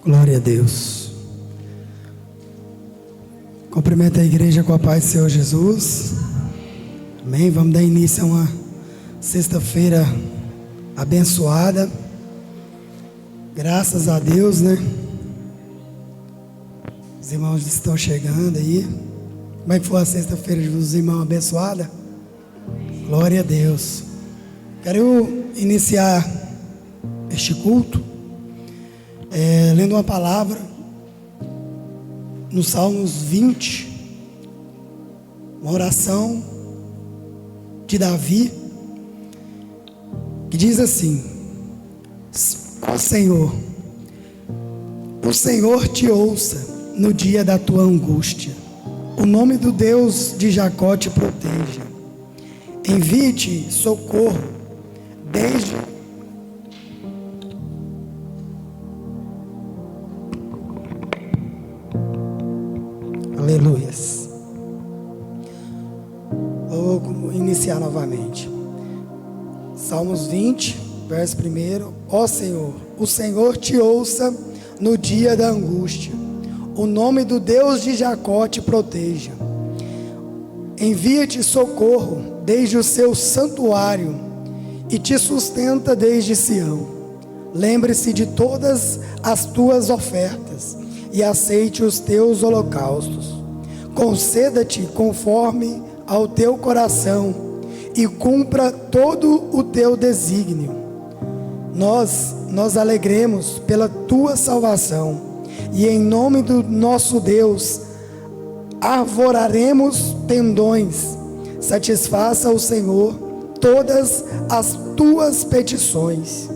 Glória a Deus. Cumprimento a igreja com a paz do Senhor Jesus. Amém. Vamos dar início a uma sexta-feira abençoada. Graças a Deus, né? Os irmãos estão chegando aí. Como é que foi a sexta-feira dos irmãos abençoada? Glória a Deus. Quero iniciar este culto lendo uma palavra no Salmos 20, uma oração de Davi, que diz assim: ó Senhor, o Senhor te ouça no dia da tua angústia, o nome do Deus de Jacó te proteja, envie-te socorro desde aleluias. Vou iniciar novamente. Salmos 20, verso 1. Ó Senhor, o Senhor te ouça no dia da angústia, o nome do Deus de Jacó te proteja, envia-te socorro desde o seu santuário e te sustenta desde Sião. Lembre-se de todas as tuas ofertas e aceite os teus holocaustos. Conceda-te conforme ao teu coração e cumpra todo o teu desígnio. Nós alegremos pela tua salvação e em nome do nosso Deus arvoraremos pendões. Satisfaça o Senhor todas as tuas petições.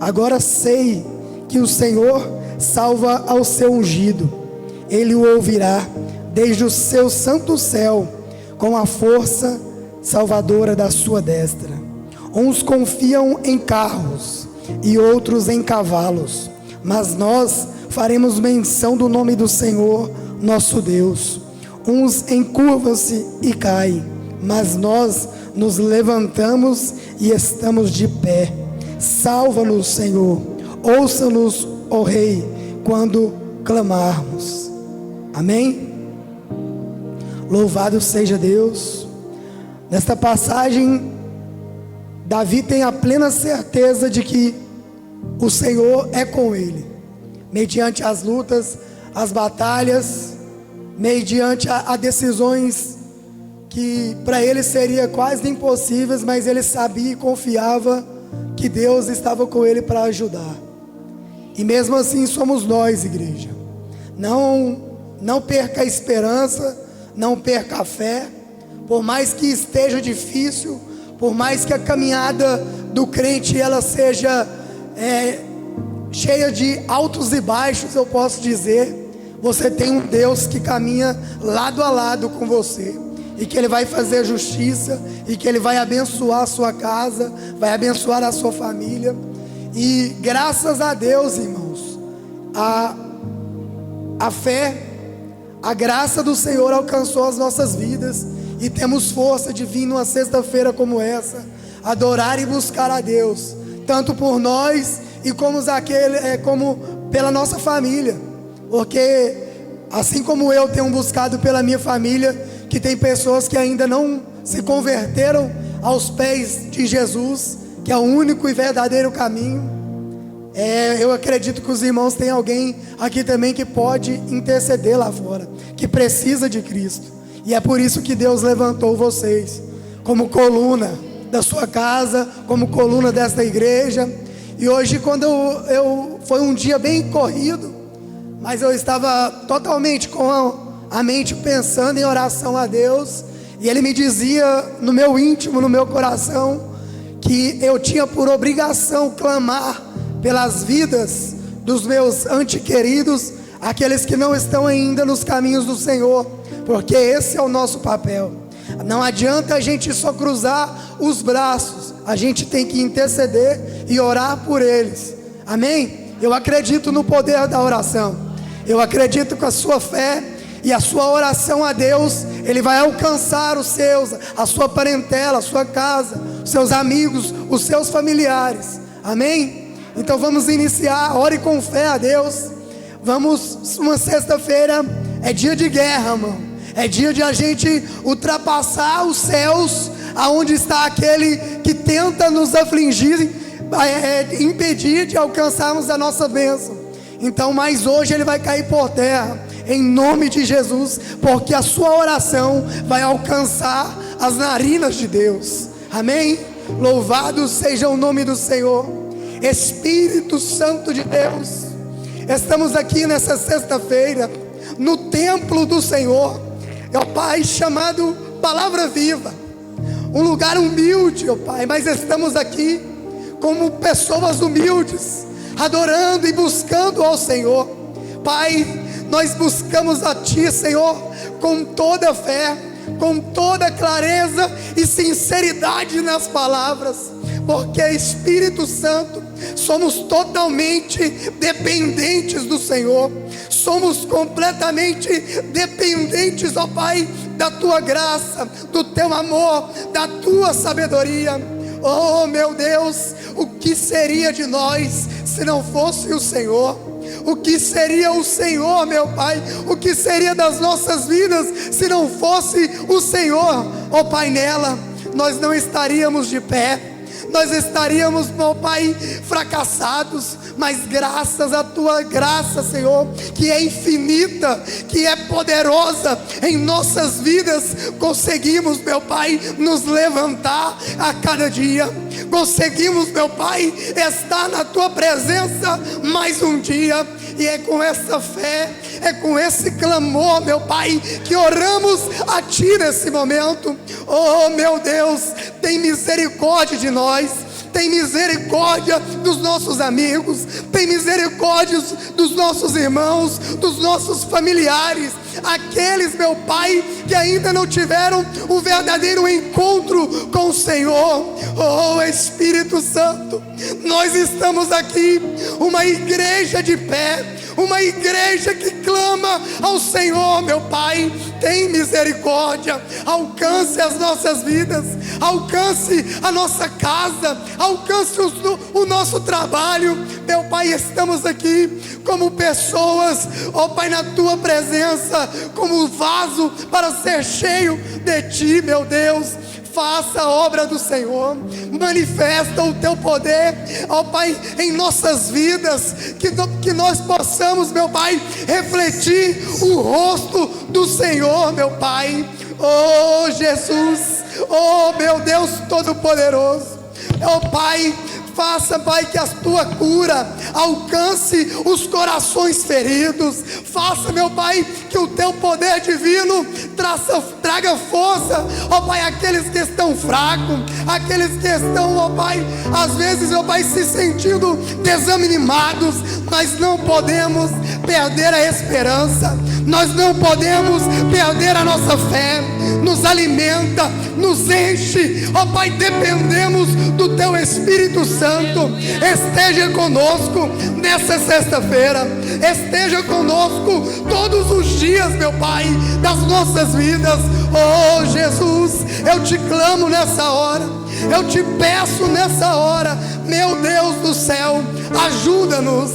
Agora sei que o Senhor salva ao seu ungido. Ele o ouvirá desde o seu santo céu, com a força salvadora da sua destra. Uns confiam em carros e outros em cavalos, mas nós faremos menção do nome do Senhor nosso Deus. Uns encurvam-se e caem, mas nós nos levantamos e estamos de pé. Salva-nos, Senhor, ouça-nos, ó Rei, quando clamarmos. Amém? Louvado seja Deus. Nesta passagem, Davi tem a plena certeza de que o Senhor é com ele, mediante as lutas, as batalhas, mediante a decisões que para ele seria quase impossíveis, mas ele sabia e confiava que Deus estava com ele para ajudar. E mesmo assim somos nós, igreja. Não perca a esperança, não perca a fé. Por mais que esteja difícil, por mais que a caminhada do crente ela seja cheia de altos e baixos, eu posso dizer, você tem um Deus que caminha lado a lado com você, e que Ele vai fazer justiça, e que Ele vai abençoar a sua casa, vai abençoar a sua família. E graças a Deus, irmãos, a fé, a graça do Senhor alcançou as nossas vidas, e temos força de vir numa sexta-feira como essa, adorar e buscar a Deus, tanto por nós e como pela nossa família, porque assim como eu tenho buscado pela minha família, que tem pessoas que ainda não se converteram aos pés de Jesus, que é o único e verdadeiro caminho. Eu acredito que os irmãos têm alguém aqui também que pode interceder lá fora, que precisa de Cristo. E é por isso que Deus levantou vocês como coluna da sua casa, como coluna desta igreja. E hoje, quando foi um dia bem corrido, mas eu estava totalmente com a mente pensando em oração a Deus, e Ele me dizia no meu íntimo, no meu coração, que eu tinha por obrigação clamar pelas vidas dos meus antequeridos, aqueles que não estão ainda nos caminhos do Senhor, porque esse é o nosso papel. Não adianta a gente só cruzar os braços, a gente tem que interceder e orar por eles. Amém? Eu acredito no poder da oração. Eu acredito que a sua fé e a sua oração a Deus, Ele vai alcançar os seus, a sua parentela, a sua casa, os seus amigos, os seus familiares. Amém? Então vamos iniciar. Ore com fé a Deus. Uma sexta-feira é dia de guerra, irmão. É dia de a gente ultrapassar os céus, aonde está aquele que tenta nos afligir, impedir de alcançarmos a nossa bênção. Então, mas hoje ele vai cair por terra, em nome de Jesus, porque a sua oração vai alcançar as narinas de Deus. Amém? Louvado seja o nome do Senhor. Espírito Santo de Deus, estamos aqui nessa sexta-feira no templo do Senhor, ó Pai, chamado Palavra Viva, um lugar humilde, ó Pai, mas estamos aqui como pessoas humildes, adorando e buscando ao Senhor. Pai, nós buscamos a Ti, Senhor, com toda fé, com toda clareza e sinceridade nas palavras, porque Espírito Santo, somos totalmente dependentes do Senhor, somos completamente dependentes, ó Pai, da Tua graça, do Teu amor, da Tua sabedoria. Oh meu Deus, o que seria de nós se não fosse o Senhor? O que seria o Senhor, meu Pai? O que seria das nossas vidas se não fosse o Senhor? Ó Pai, nela nós não estaríamos de pé, nós estaríamos, meu Pai, fracassados, mas graças à Tua graça, Senhor, que é infinita, que é poderosa em nossas vidas, conseguimos, meu Pai, nos levantar a cada dia, conseguimos, meu Pai, estar na Tua presença mais um dia. E é com essa fé, é com esse clamor, meu Pai, que oramos a Ti nesse momento. Oh meu Deus, tem misericórdia de nós, tem misericórdia dos nossos amigos, tem misericórdia dos nossos irmãos, dos nossos familiares, aqueles, meu Pai, que ainda não tiveram um verdadeiro encontro com o Senhor. Oh Espírito Santo, nós estamos aqui, uma igreja de pé, uma igreja que clama ao Senhor, meu Pai, tem misericórdia, alcance as nossas vidas, alcance a nossa casa, alcance o nosso trabalho, meu Pai. Estamos aqui como pessoas, ó Pai, na Tua presença, como vaso para ser cheio de Ti, meu Deus. Faça a obra do Senhor, manifesta o Teu poder, ó Pai, em nossas vidas, que nós possamos, meu Pai, refletir o rosto do Senhor, meu Pai. Oh Jesus, oh meu Deus Todo-Poderoso, ó Pai, faça, Pai, que a Tua cura alcance os corações feridos. Faça, meu Pai, que o Teu poder divino traga força, ó Pai, aqueles que estão fracos, aqueles que estão, ó Pai, às vezes, meu Pai, se sentindo desanimados. Nós não podemos perder a esperança, nós não podemos perder a nossa fé. Nos alimenta, nos enche, ó Pai, dependemos do Teu Espírito Santo. Esteja conosco nessa sexta-feira, esteja conosco todos os dias, meu Pai, das nossas vidas. Oh Jesus, eu Te clamo nessa hora, eu Te peço nessa hora, meu Deus do céu, ajuda-nos,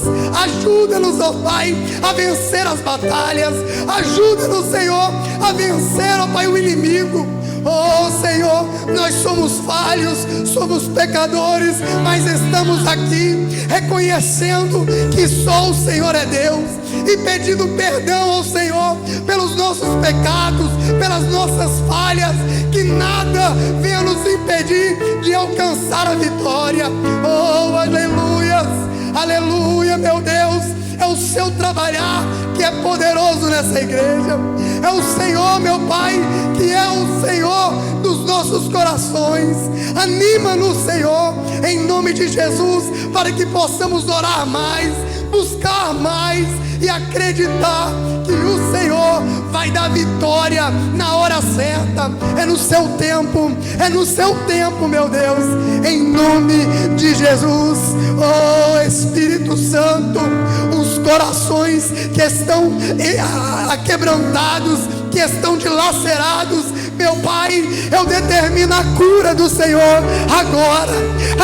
ó Pai, a vencer as batalhas, ajuda-nos, Senhor, a vencer, ó Pai, o inimigo. Oh Senhor, nós somos falhos, somos pecadores, mas estamos aqui reconhecendo que só o Senhor é Deus e pedindo perdão ao Senhor pelos nossos pecados, pelas nossas falhas, que nada venha nos impedir de alcançar a vitória. Oh, aleluias, aleluia, meu Deus. É o Seu trabalhar que é poderoso nessa igreja. É o Senhor, meu Pai, que é o Senhor dos nossos corações. Anima-nos, Senhor, em nome de Jesus, para que possamos orar mais, buscar mais e acreditar que o Senhor vai dar vitória na hora certa. É no Seu tempo, é no Seu tempo, meu Deus, em nome de Jesus. Oh Espírito Santo, os corações que estão aquebrantados, que estão dilacerados, meu Pai, eu determino a cura do Senhor agora,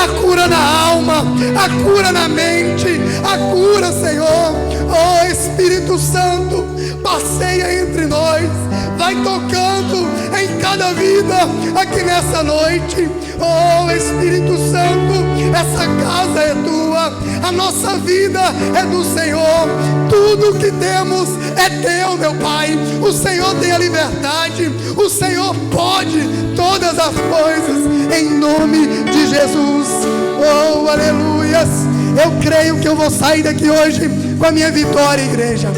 a cura na alma, a cura na mente, a cura, Senhor. Oh Espírito Espírito Santo, passeia entre nós, vai tocando em cada vida aqui nessa noite. Oh Espírito Santo, essa casa é tua, a nossa vida é do Senhor, tudo que temos é teu, meu Pai. O Senhor tem a liberdade, o Senhor pode todas as coisas, em nome de Jesus. Oh, aleluias. Eu creio que eu vou sair daqui hoje com a minha vitória, igreja.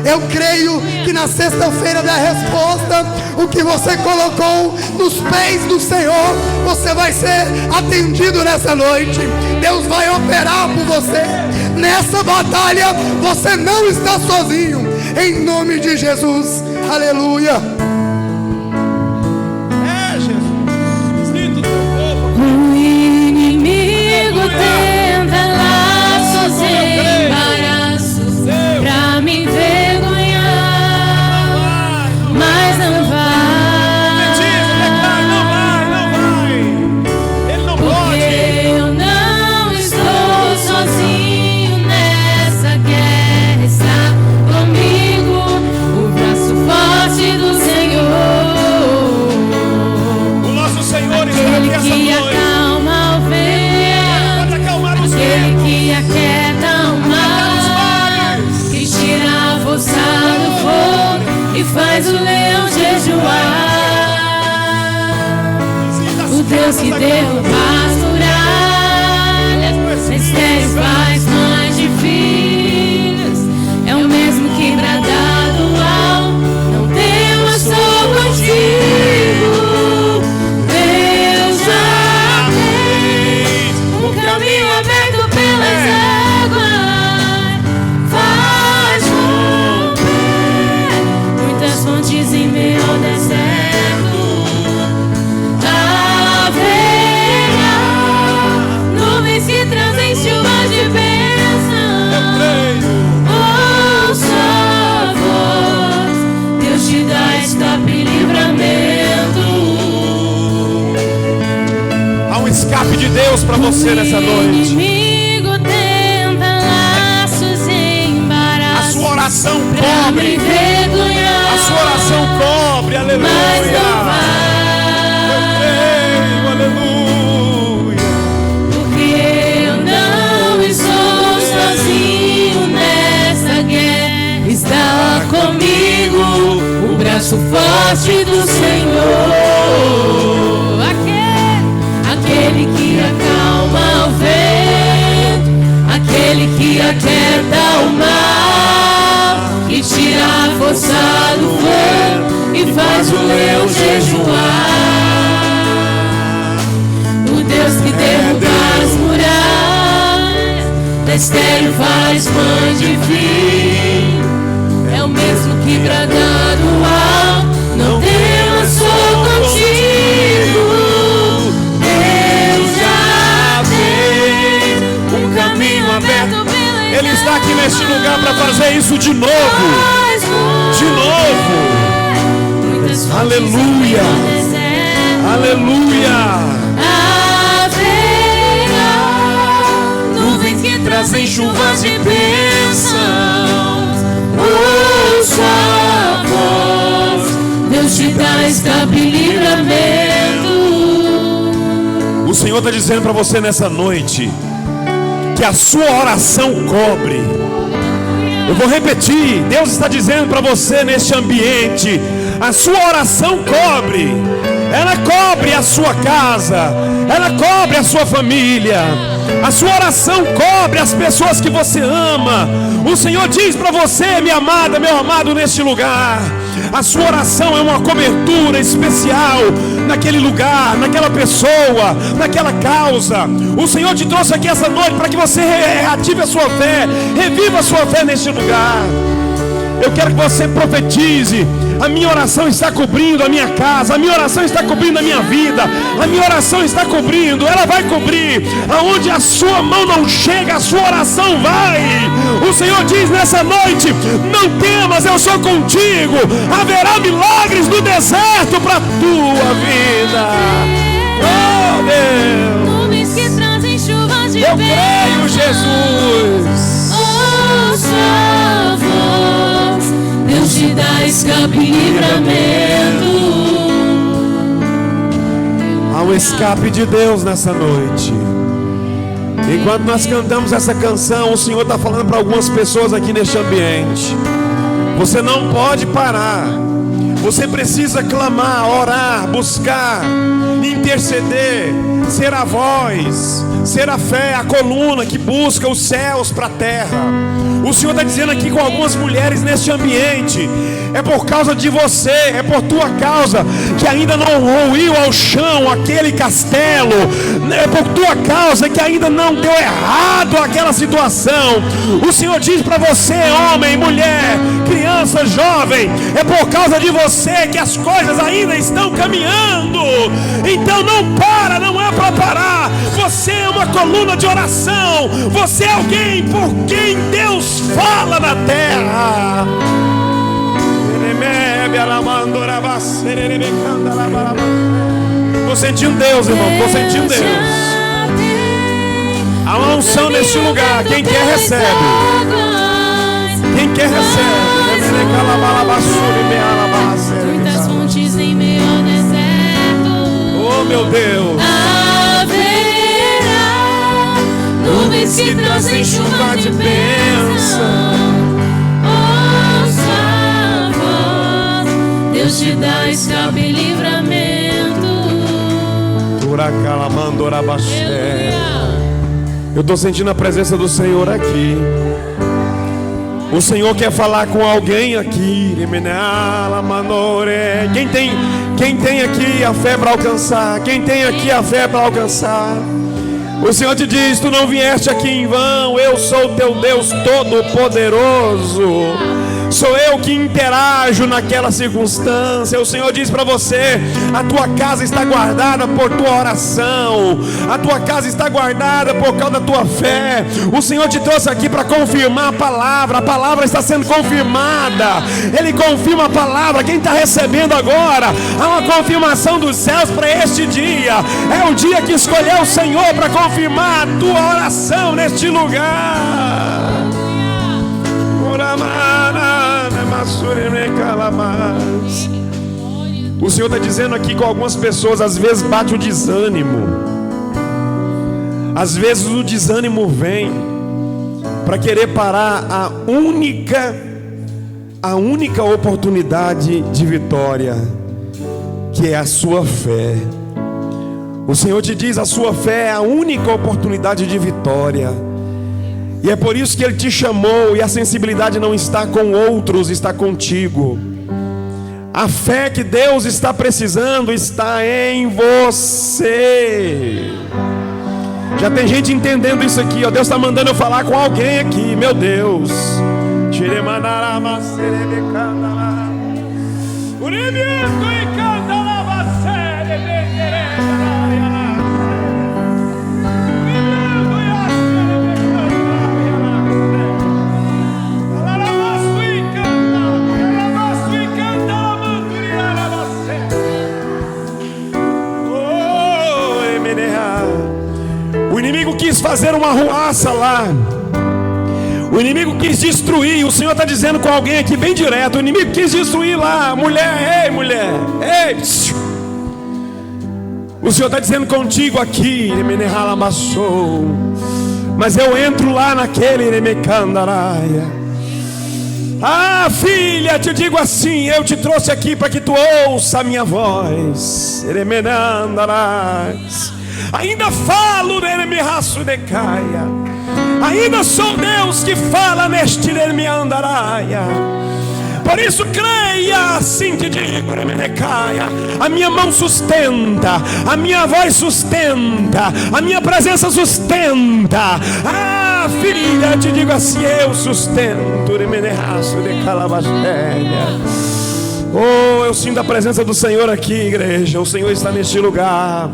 Eu creio que na sexta-feira da resposta, o que você colocou nos pés do Senhor, você vai ser atendido nessa noite. Deus vai operar por você. Nessa batalha, você não está sozinho. Em nome de Jesus. Aleluia. É, Jesus. Sinto teu povo. O inimigo tenta laços e embaraços pra me envergonhar, mas não vai. Não vai. Ele não Porque pode. eu não estou sozinho nessa guerra. Está comigo o braço forte do Senhor. O nosso Senhor está aqui Aquele essa que noite. acalma o vento, Pode acalmar os aquele ventos. que aquieta o mar, que tira a força do fogo e faz o leão jejuar. O Deus que derruba as muralhas, mistério faz mães de filhos, é o mesmo que brada do alto: não temas, sou contigo. Deus já fez um caminho aberto pelas águas, faz romper muitas fontes em meio ao deserto. Haverá nuvens que trazem chuvas de bênção. Ouça a voz, Deus te dá escape e livramento. Há um escape de Deus para você nessa O noite. inimigo tenta laços e embaraços A sua oração pra me cobre. envergonhar, A sua oração cobre. mas não Aleluia. vai. Aleluia. Porque eu não estou sozinho nessa guerra. Está comigo o braço forte do Senhor. Aquele que acalma o vento, aquele que aquieta o mar, que tira a força do fogo e faz o leão jejuar. O Deus que derruba as muralhas, da estéril faz mãe de filho, é o mesmo que brada do alto: não temas, sou contigo. Deus já fez um caminho aberto pela Ele está aqui neste lugar para fazer isso de novo. faz De novo. muitas fontes Aleluia. em meio ao deserto. Aleluia. Haverá nuvens que trazem chuvas de bênçãos. Ouça a voz, Deus te dá escape e livramento. O Senhor está dizendo para você nessa noite que a sua oração cobre. Eu vou repetir. Deus está dizendo para você neste ambiente: a sua oração cobre. Ela cobre a sua casa, ela cobre a sua família. A sua oração cobre as pessoas que você ama. O Senhor diz para você, minha amada, meu amado, neste lugar: a sua oração é uma cobertura especial naquele lugar, naquela pessoa, naquela causa. O Senhor te trouxe aqui essa noite para que você reative a sua fé, reviva a sua fé neste lugar. Eu quero que você profetize: a minha oração está cobrindo a minha casa, a minha oração está cobrindo a minha vida, a minha oração está cobrindo, ela vai cobrir. Aonde a sua mão não chega, a sua oração vai. O Senhor diz nessa noite: não temas, eu sou contigo. Haverá milagres no deserto para a tua vida. Oh Deus, Nuvens que trazem chuvas de eu bênçãos. creio, Jesus. Ouça a voz, escape e livramento. Há um escape de Deus nessa noite. Enquanto nós cantamos essa canção, o Senhor está falando para algumas pessoas aqui neste ambiente. Você não pode parar. Você precisa clamar, orar, buscar, interceder, ser a voz, ser a fé, a coluna que busca os céus para a terra. O Senhor está dizendo aqui com algumas mulheres neste ambiente: é por causa de você, é por tua causa que ainda não ruiu ao chão aquele castelo, é por tua causa que ainda não deu errado aquela situação. O Senhor diz para você, homem, mulher, criança, jovem, é por causa de você que as coisas ainda estão caminhando. Então não para, não é para parar. Você é uma coluna de oração, você é alguém por quem Deus fala na terra. Estou sentindo Deus, irmão, estou sentindo Deus. Há uma unção neste lugar. Quem quer recebe. Quem quer recebe. Muitas fontes em meio ao deserto. Oh meu Deus. Haverá nuvens que trazem chuva de bênção. Ouça a voz, Deus te dá escape e livramento. Eu estou sentindo a presença do Senhor aqui. O Senhor quer falar com alguém aqui. Quem tem aqui a fé para alcançar? Quem tem aqui a fé para alcançar? O Senhor te diz: tu não vieste aqui em vão. Eu sou o teu Deus Todo-Poderoso. Sou eu que interajo naquela circunstância. O Senhor diz para você: a tua casa está guardada por tua oração. A tua casa está guardada por causa da tua fé. O Senhor te trouxe aqui para confirmar a palavra. A palavra está sendo confirmada. Ele confirma a palavra. Quem está recebendo agora? Há uma confirmação dos céus para este dia. É o dia que escolheu o Senhor para confirmar a tua oração neste lugar. O Senhor está dizendo aqui com algumas pessoas: às vezes bate o desânimo. Às vezes o desânimo vem para querer parar a única oportunidade de vitória, que é a sua fé. O Senhor te diz: a sua fé é a única oportunidade de vitória. E é por isso que Ele te chamou. E a sensibilidade não está com outros, está contigo. A fé que Deus está precisando está em você. Já tem gente entendendo isso aqui, ó. Deus está mandando eu falar com alguém aqui. Meu Deus. O inimigo quis fazer uma arruaça lá. O inimigo quis destruir. O Senhor está dizendo com alguém aqui bem direto: o inimigo quis destruir lá. Mulher, ei mulher, ei. O Senhor está dizendo contigo aqui: mas eu entro lá naquele. Ah, filha, te digo assim: eu te trouxe aqui para que tu ouça a minha voz. Ainda falo, ainda sou Deus que fala neste Andaraia. Por isso creia, assim te digo, a minha mão sustenta, a minha voz sustenta, a minha presença sustenta. Ah, filha, te digo assim: eu sustento. Oh, eu sinto a presença do Senhor aqui, igreja. O Senhor está neste lugar.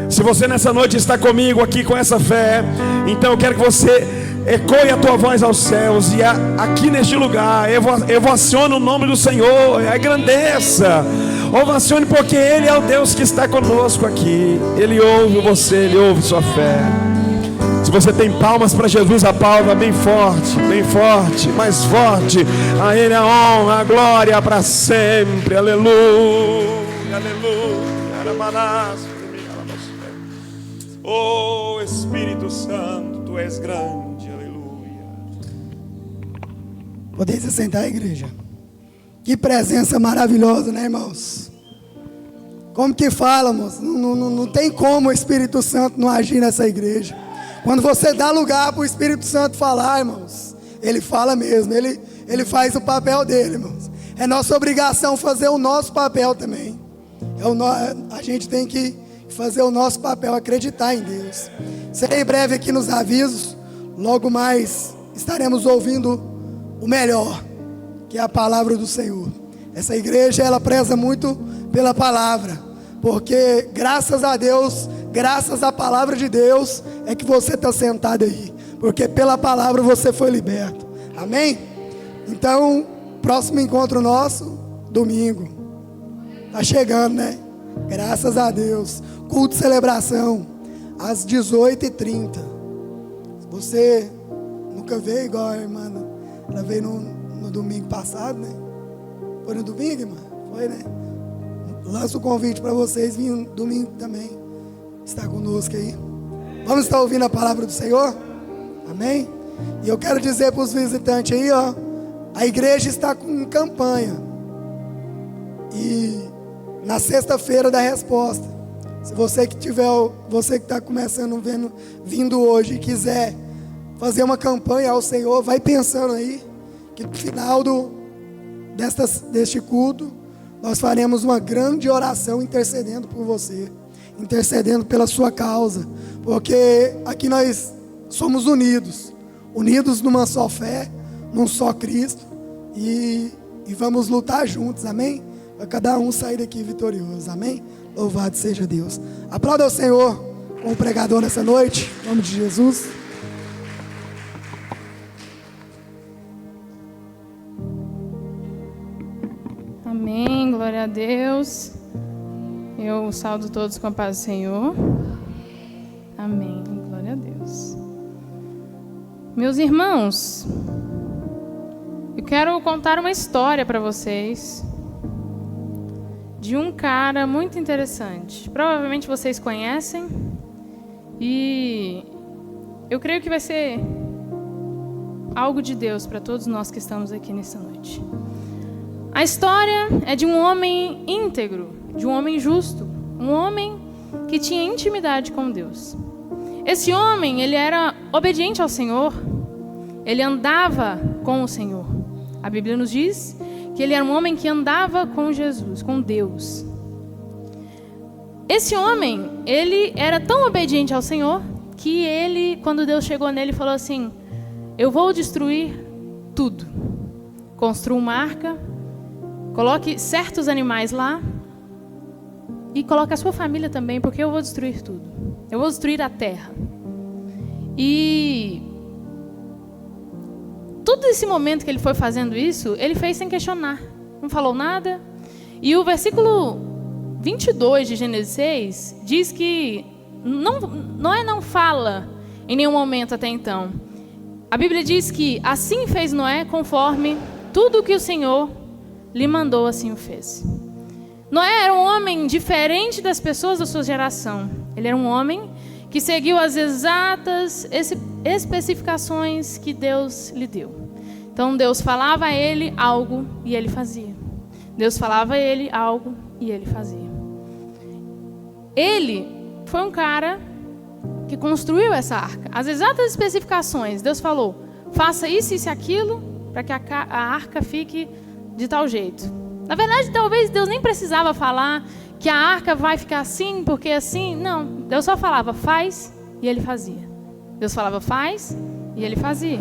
Se você nessa noite está comigo aqui com essa fé, então eu quero que você ecoe a tua voz aos céus. E aqui neste lugar ovacione o nome do Senhor, agrandeça, ovacione, porque Ele é o Deus que está conosco aqui. Ele ouve você, Ele ouve sua fé. Se você tem palmas para Jesus, aplauda bem forte, mais forte. A Ele a honra, a glória para sempre. Aleluia, aleluia. Oh Espírito Santo, Tu és grande. Aleluia. Podem se sentar, igreja. Que presença maravilhosa, né, irmãos? Como que fala, moço? Não tem como o Espírito Santo não agir nessa igreja. Quando você dá lugar para o Espírito Santo falar, irmãos, Ele fala mesmo, Ele faz o papel dele, irmãos. É nossa obrigação fazer o nosso papel também. A gente tem que fazer o nosso papel, acreditar em Deus. Serei breve aqui nos avisos. Logo mais estaremos ouvindo o melhor, que é a palavra do Senhor. Essa igreja, ela preza muito pela palavra, porque graças a Deus, graças à palavra de Deus, é que você está sentado aí, porque pela palavra você foi liberto. Amém? Então, próximo encontro nosso, domingo. Está chegando, né? Graças a Deus. Culto de celebração, às 18h30. Se você nunca veio igual a irmã, ela veio no domingo passado, né? Foi no domingo, irmã? Foi, né? Lanço o convite para vocês virem domingo também. Está conosco aí. Vamos estar ouvindo a palavra do Senhor? Amém? E eu quero dizer para os visitantes aí, ó, a igreja está com campanha. E na sexta-feira da resposta, se você que está começando vindo hoje e quiser fazer uma campanha ao Senhor, vai pensando aí que no final deste culto nós faremos uma grande oração intercedendo por você, intercedendo pela sua causa, porque aqui nós somos unidos numa só fé, num só Cristo, e vamos lutar juntos, amém? Para cada um sair daqui vitorioso, amém? Louvado seja Deus. Aplauda ao Senhor com o pregador nessa noite, em nome de Jesus. Amém, glória a Deus. Eu saúdo todos com a paz do Senhor. Amém, glória a Deus. Meus irmãos, eu quero contar uma história para vocês de um cara muito interessante. Provavelmente vocês conhecem e eu creio que vai ser algo de Deus para todos nós que estamos aqui nessa noite. A história é de um homem íntegro, de um homem justo, um homem que tinha intimidade com Deus. Esse homem, ele era obediente ao Senhor, ele andava com o Senhor. A Bíblia nos diz que ele era um homem que andava com Jesus, com Deus. Esse homem, ele era tão obediente ao Senhor que ele, quando Deus chegou nele, falou assim: eu vou destruir tudo. Construa uma arca, coloque certos animais lá e coloque a sua família também, porque eu vou destruir tudo. Eu vou destruir a terra. E todo esse momento que ele foi fazendo isso, ele fez sem questionar. Não falou nada. E o versículo 22 de Gênesis 6 diz que Noé não fala em nenhum momento até então. A Bíblia diz que assim fez Noé conforme tudo que o Senhor lhe mandou, assim o fez. Noé era um homem diferente das pessoas da sua geração. Ele era um homem que seguiu as exatas especificações que Deus lhe deu. Então Deus falava a ele algo e ele fazia. Deus falava a ele algo e ele fazia. Ele foi um cara que construiu essa arca. As exatas especificações, Deus falou: faça isso, isso e aquilo, para que a arca fique de tal jeito. Na verdade, talvez Deus nem precisava falar que a arca vai ficar assim, porque assim. Não, Deus só falava, faz, e ele fazia. Deus falava, faz, e ele fazia.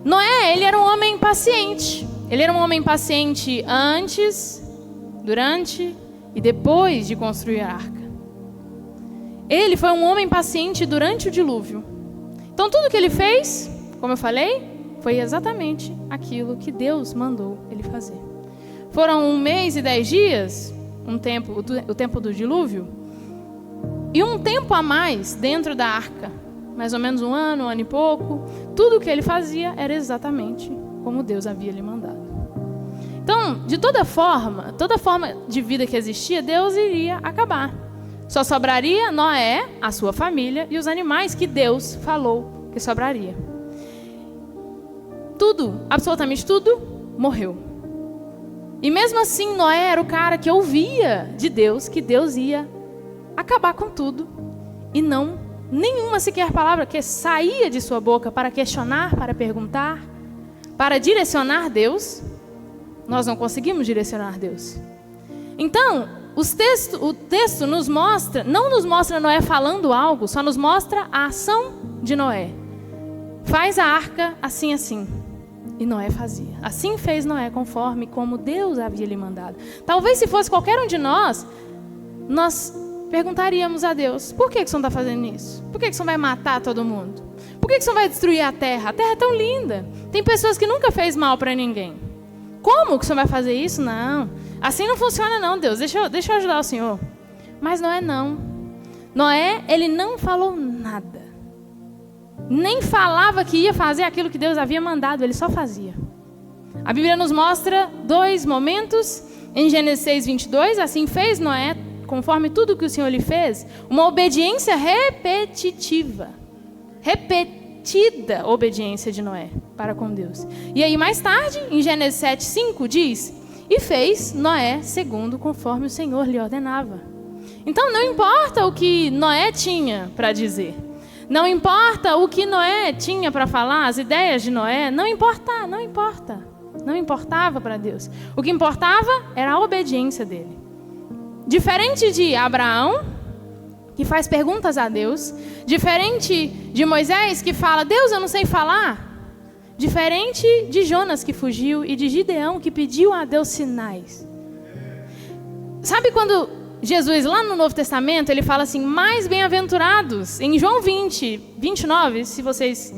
Noé, ele era um homem paciente. Ele era um homem paciente antes, durante e depois de construir a arca. Ele foi um homem paciente durante o dilúvio. Então tudo que ele fez, como eu falei, foi exatamente aquilo que Deus mandou ele fazer. Foram 1 mês e 10 dias, o tempo do dilúvio, e um tempo a mais dentro da arca, mais ou menos um ano e pouco. Tudo o que ele fazia era exatamente como Deus havia lhe mandado. Então, de toda forma de vida que existia, Deus iria acabar. Só sobraria Noé, a sua família e os animais que Deus falou que sobraria. Tudo, absolutamente tudo, morreu. E mesmo assim, Noé era o cara que ouvia de Deus que Deus ia acabar com tudo. E não, nenhuma sequer palavra que saía de sua boca para questionar, para perguntar, para direcionar Deus. Nós não conseguimos direcionar Deus. Então, o texto nos mostra, não nos mostra Noé falando algo, só nos mostra a ação de Noé. Faz a arca assim, assim. E Noé fazia. Assim fez Noé, conforme como Deus havia lhe mandado. Talvez se fosse qualquer um de nós perguntaríamos a Deus: por que o Senhor está fazendo isso? Por que o Senhor vai matar todo mundo? Por que o Senhor vai destruir a terra? A terra é tão linda. Tem pessoas que nunca fez mal para ninguém. Como que o Senhor vai fazer isso? Não. Assim não funciona não, Deus. Deixa eu ajudar o Senhor. Mas Noé não. Noé, ele não falou nada. Nem falava que ia fazer aquilo que Deus havia mandado. Ele só fazia. A Bíblia nos mostra 2 momentos. Em Gênesis 6:22, assim fez Noé, conforme tudo que o Senhor lhe fez. Uma obediência repetida obediência de Noé para com Deus. E aí mais tarde, em Gênesis 7:5, diz: e fez Noé segundo conforme o Senhor lhe ordenava. Então não importa o que Noé tinha para dizer, não importa o que Noé tinha para falar, as ideias de Noé, não importava para Deus. O que importava era a obediência dele. Diferente de Abraão, que faz perguntas a Deus, diferente de Moisés, que fala: Deus, eu não sei falar. Diferente de Jonas, que fugiu, e de Gideão, que pediu a Deus sinais. Sabe quando Jesus, lá no Novo Testamento, ele fala assim: mais bem-aventurados, em João 20:29, se vocês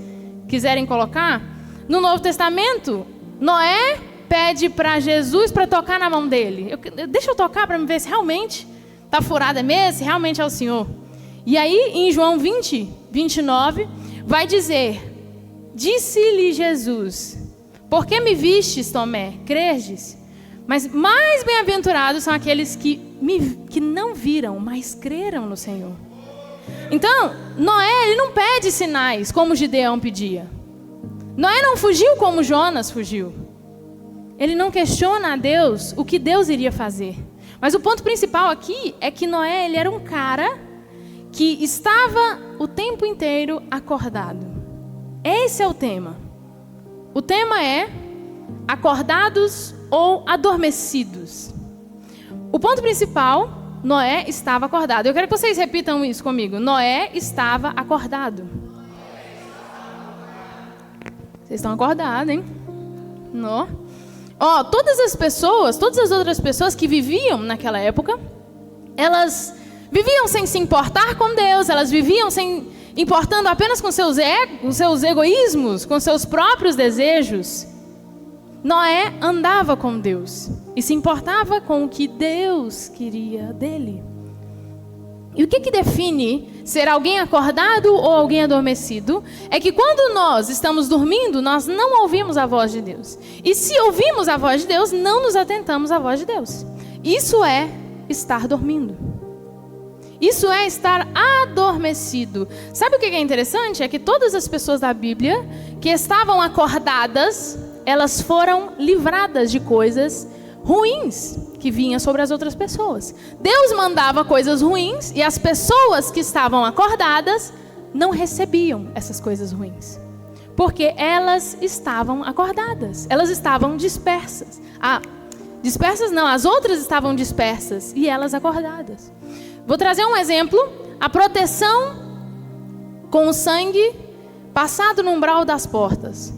quiserem colocar, no Novo Testamento, Noé pede para Jesus para tocar na mão dele. Deixa eu tocar para me ver se realmente está furada mesmo, se realmente é o Senhor. E aí, em João 20:29, vai dizer: disse-lhe Jesus: por que me vistes, Tomé? Crerdes? Mas mais bem-aventurados são aqueles que não viram, mas creram no Senhor. Então, Noé, ele não pede sinais como Gideão pedia. Noé não fugiu como Jonas fugiu. Ele não questiona a Deus o que Deus iria fazer. Mas o ponto principal aqui é que Noé, ele era um cara que estava o tempo inteiro acordado. Esse é o tema. O tema é acordados ou adormecidos. O ponto principal, Noé estava acordado. Eu quero que vocês repitam isso comigo. Noé estava acordado. Vocês estão acordados, hein? Todas as outras pessoas que viviam naquela época, elas viviam sem se importar com Deus, elas viviam sem importando apenas com seus egoísmos, com seus próprios desejos. Noé andava com Deus e se importava com o que Deus queria dele. E o que define ser alguém acordado ou alguém adormecido é que quando nós estamos dormindo, nós não ouvimos a voz de Deus. E se ouvimos a voz de Deus, não nos atentamos à voz de Deus. Isso é estar dormindo. Isso é estar adormecido. Sabe o que é interessante? É que todas as pessoas da Bíblia que estavam acordadas, elas foram livradas de coisas ruins que vinham sobre as outras pessoas. Deus mandava coisas ruins e as pessoas que estavam acordadas não recebiam essas coisas ruins. Porque elas estavam acordadas. Elas estavam dispersas. As outras estavam dispersas e elas acordadas. Vou trazer um exemplo. A proteção com o sangue passado no umbral das portas.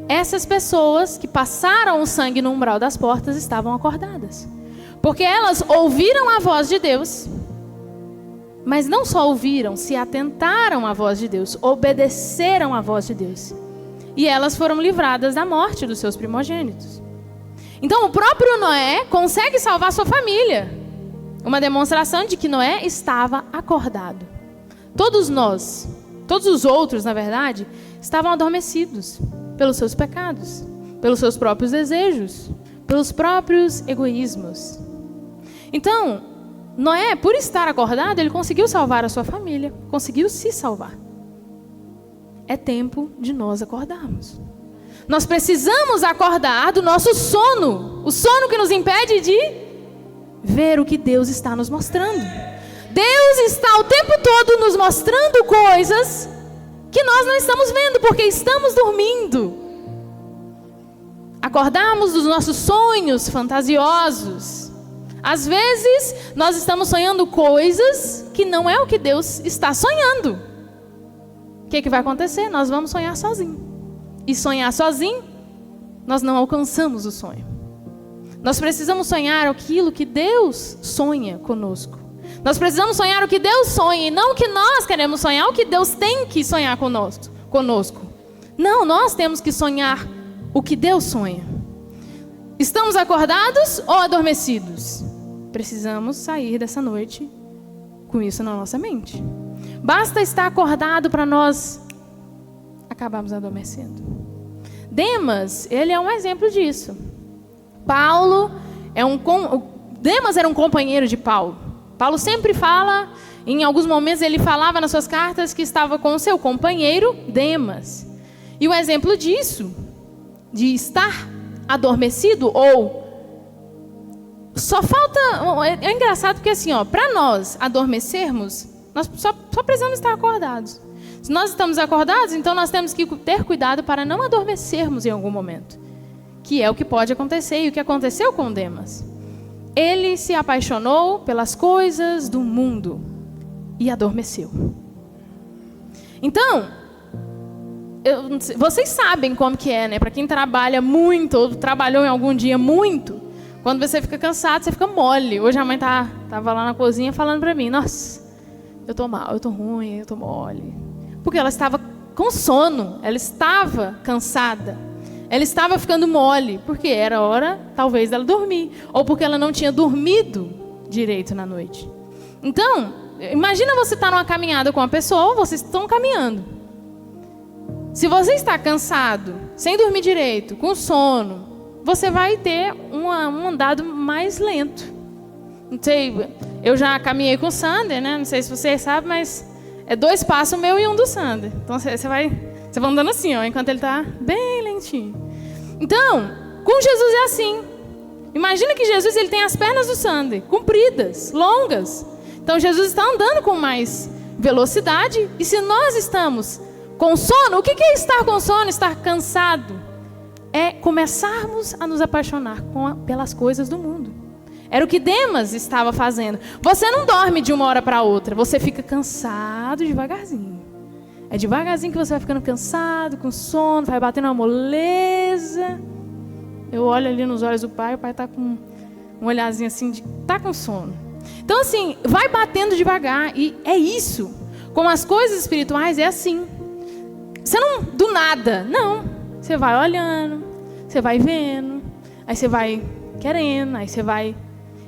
Essas pessoas que passaram o sangue no umbral das portas estavam acordadas. Porque elas ouviram a voz de Deus, mas não só ouviram, se atentaram à voz de Deus, obedeceram à voz de Deus. E elas foram livradas da morte dos seus primogênitos. Então o próprio Noé consegue salvar sua família. Uma demonstração de que Noé estava acordado. Todos nós todos os outros, na verdade, estavam adormecidos pelos seus pecados, pelos seus próprios desejos, pelos próprios egoísmos. Então, Noé, por estar acordado, ele conseguiu salvar a sua família, conseguiu se salvar. É tempo de nós acordarmos. Nós precisamos acordar do nosso sono, o sono que nos impede de ver o que Deus está nos mostrando. Deus está o tempo todo nos mostrando coisas que nós não estamos vendo, porque estamos dormindo. Acordarmos dos nossos sonhos fantasiosos. Às vezes, nós estamos sonhando coisas que não é o que Deus está sonhando. O que vai acontecer? Nós vamos sonhar sozinhos. E sonhar sozinho, nós não alcançamos o sonho. Nós precisamos sonhar aquilo que Deus sonha conosco. Nós precisamos sonhar o que Deus sonha, e não o que nós queremos sonhar, o que Deus tem que sonhar conosco. Não, nós temos que sonhar o que Deus sonha. Estamos acordados ou adormecidos? Precisamos sair dessa noite com isso na nossa mente. Basta estar acordado para nós acabarmos adormecendo. Demas, ele é um exemplo disso. Demas era um companheiro de Paulo. Paulo sempre fala, em alguns momentos ele falava nas suas cartas que estava com o seu companheiro Demas. E o exemplo disso, de estar adormecido ou só falta, é engraçado porque assim, para nós adormecermos, nós só precisamos estar acordados. Se nós estamos acordados, então nós temos que ter cuidado para não adormecermos em algum momento, que é o que pode acontecer e o que aconteceu com Demas. Ele se apaixonou pelas coisas do mundo e adormeceu. Então, vocês sabem como que é, né? Para quem trabalha muito ou trabalhou em algum dia muito, quando você fica cansado, você fica mole. Hoje a mãe tava lá na cozinha falando para mim, nossa, eu tô mal, eu tô ruim, eu tô mole. Porque ela estava com sono, ela estava cansada, ela estava ficando mole, porque era hora, talvez, dela dormir, ou porque ela não tinha dormido direito na noite. Então, imagina você estar numa caminhada com uma pessoa, vocês estão caminhando. Se você está cansado, sem dormir direito, com sono, você vai ter um andado mais lento. Não sei, eu já caminhei com o Sander, né? Não sei se vocês sabem, mas é 2 passos meu e um do Sander. Então você vai andando assim, enquanto ele está bem lentinho. Então, com Jesus é assim. Imagina que Jesus ele tem as pernas do Sander, compridas, longas. Então Jesus está andando com mais velocidade. E se nós estamos com sono, o que é estar com sono? Estar cansado. É começarmos a nos apaixonar pelas coisas do mundo. Era o que Demas estava fazendo. Você não dorme de uma hora para outra, você fica cansado devagarzinho. É devagarzinho que você vai ficando cansado, com sono, vai batendo uma moleza. Eu olho ali nos olhos do pai, o pai está com um olharzinho assim, está com sono. Então assim, vai batendo devagar, e é isso. Com as coisas espirituais é assim. Você não, do nada, não. Você vai olhando, você vai vendo, aí você vai querendo, aí você vai...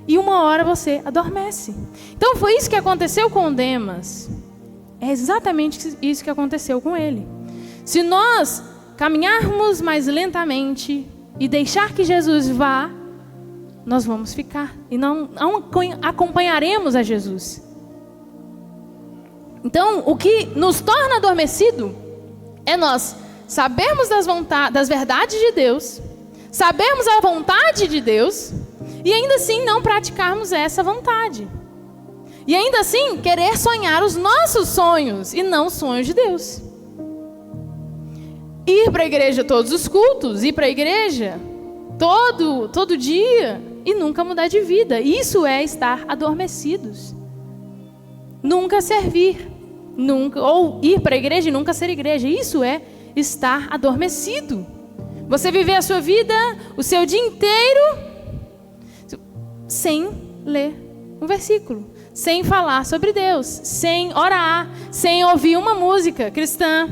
E uma hora você adormece. Então foi isso que aconteceu com Demas. É exatamente isso que aconteceu com ele. Se nós caminharmos mais lentamente e deixar que Jesus vá, nós vamos ficar e não acompanharemos a Jesus. Então, o que nos torna adormecido é nós sabermos das verdades de Deus, sabermos a vontade de Deus e ainda assim não praticarmos essa vontade. E ainda assim querer sonhar os nossos sonhos e não os sonhos de Deus. Ir para a igreja todos os cultos, ir para a igreja todo dia e nunca mudar de vida. Isso é estar adormecidos. Nunca servir, ou ir para a igreja e nunca ser igreja. Isso é estar adormecido. Você viver a sua vida, o seu dia inteiro, sem ler um versículo, sem falar sobre Deus, sem orar, sem ouvir uma música cristã.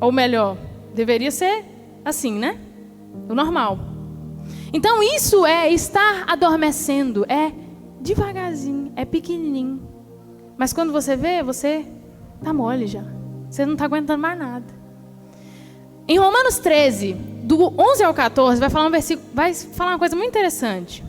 Ou melhor, deveria ser assim, né? O normal. Então isso é estar adormecendo, é devagarzinho, é pequenininho. Mas quando você vê, você Tá mole já. Você não está aguentando mais nada. Em Romanos 13, do 11 ao 14, vai falar uma coisa muito interessante.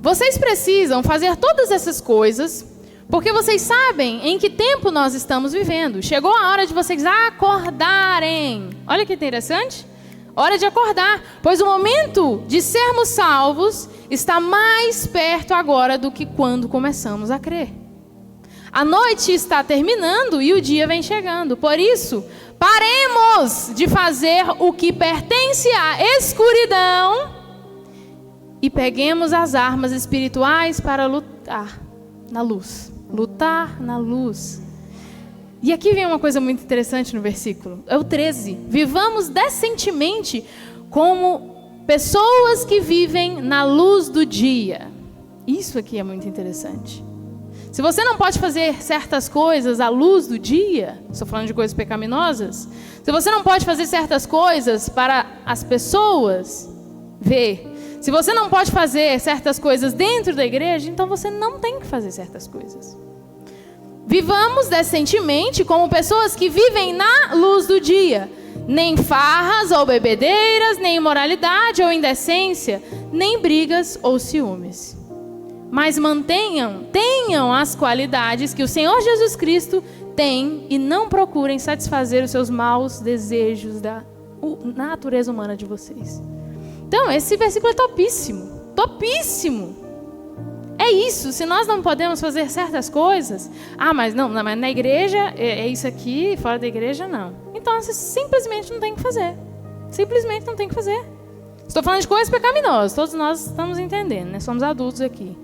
Vocês precisam fazer todas essas coisas, porque vocês sabem em que tempo nós estamos vivendo. Chegou a hora de vocês acordarem. Olha que interessante. Hora de acordar, pois o momento de sermos salvos está mais perto agora do que quando começamos a crer. A noite está terminando e o dia vem chegando. Por isso, paremos de fazer o que pertence à escuridão e peguemos as armas espirituais para lutar na luz. Lutar na luz. E aqui vem uma coisa muito interessante no versículo. É o 13. Vivamos decentemente como pessoas que vivem na luz do dia. Isso aqui é muito interessante. Se você não pode fazer certas coisas à luz do dia, estou falando de coisas pecaminosas, se você não pode fazer certas coisas para as pessoas ver, se você não pode fazer certas coisas dentro da igreja, então você não tem que fazer certas coisas. Vivamos decentemente como pessoas que vivem na luz do dia. Nem farras ou bebedeiras, nem imoralidade ou indecência, nem brigas ou ciúmes. Mas tenham as qualidades que o Senhor Jesus Cristo tem e não procurem satisfazer os seus maus desejos da natureza humana de vocês. Então, esse versículo é topíssimo. Topíssimo! É isso, se nós não podemos fazer certas coisas, mas mas na igreja é isso aqui, fora da igreja não. Então você simplesmente não tem que fazer. Simplesmente não tem que fazer. Estou falando de coisas pecaminosas, todos nós estamos entendendo, né? Somos adultos aqui.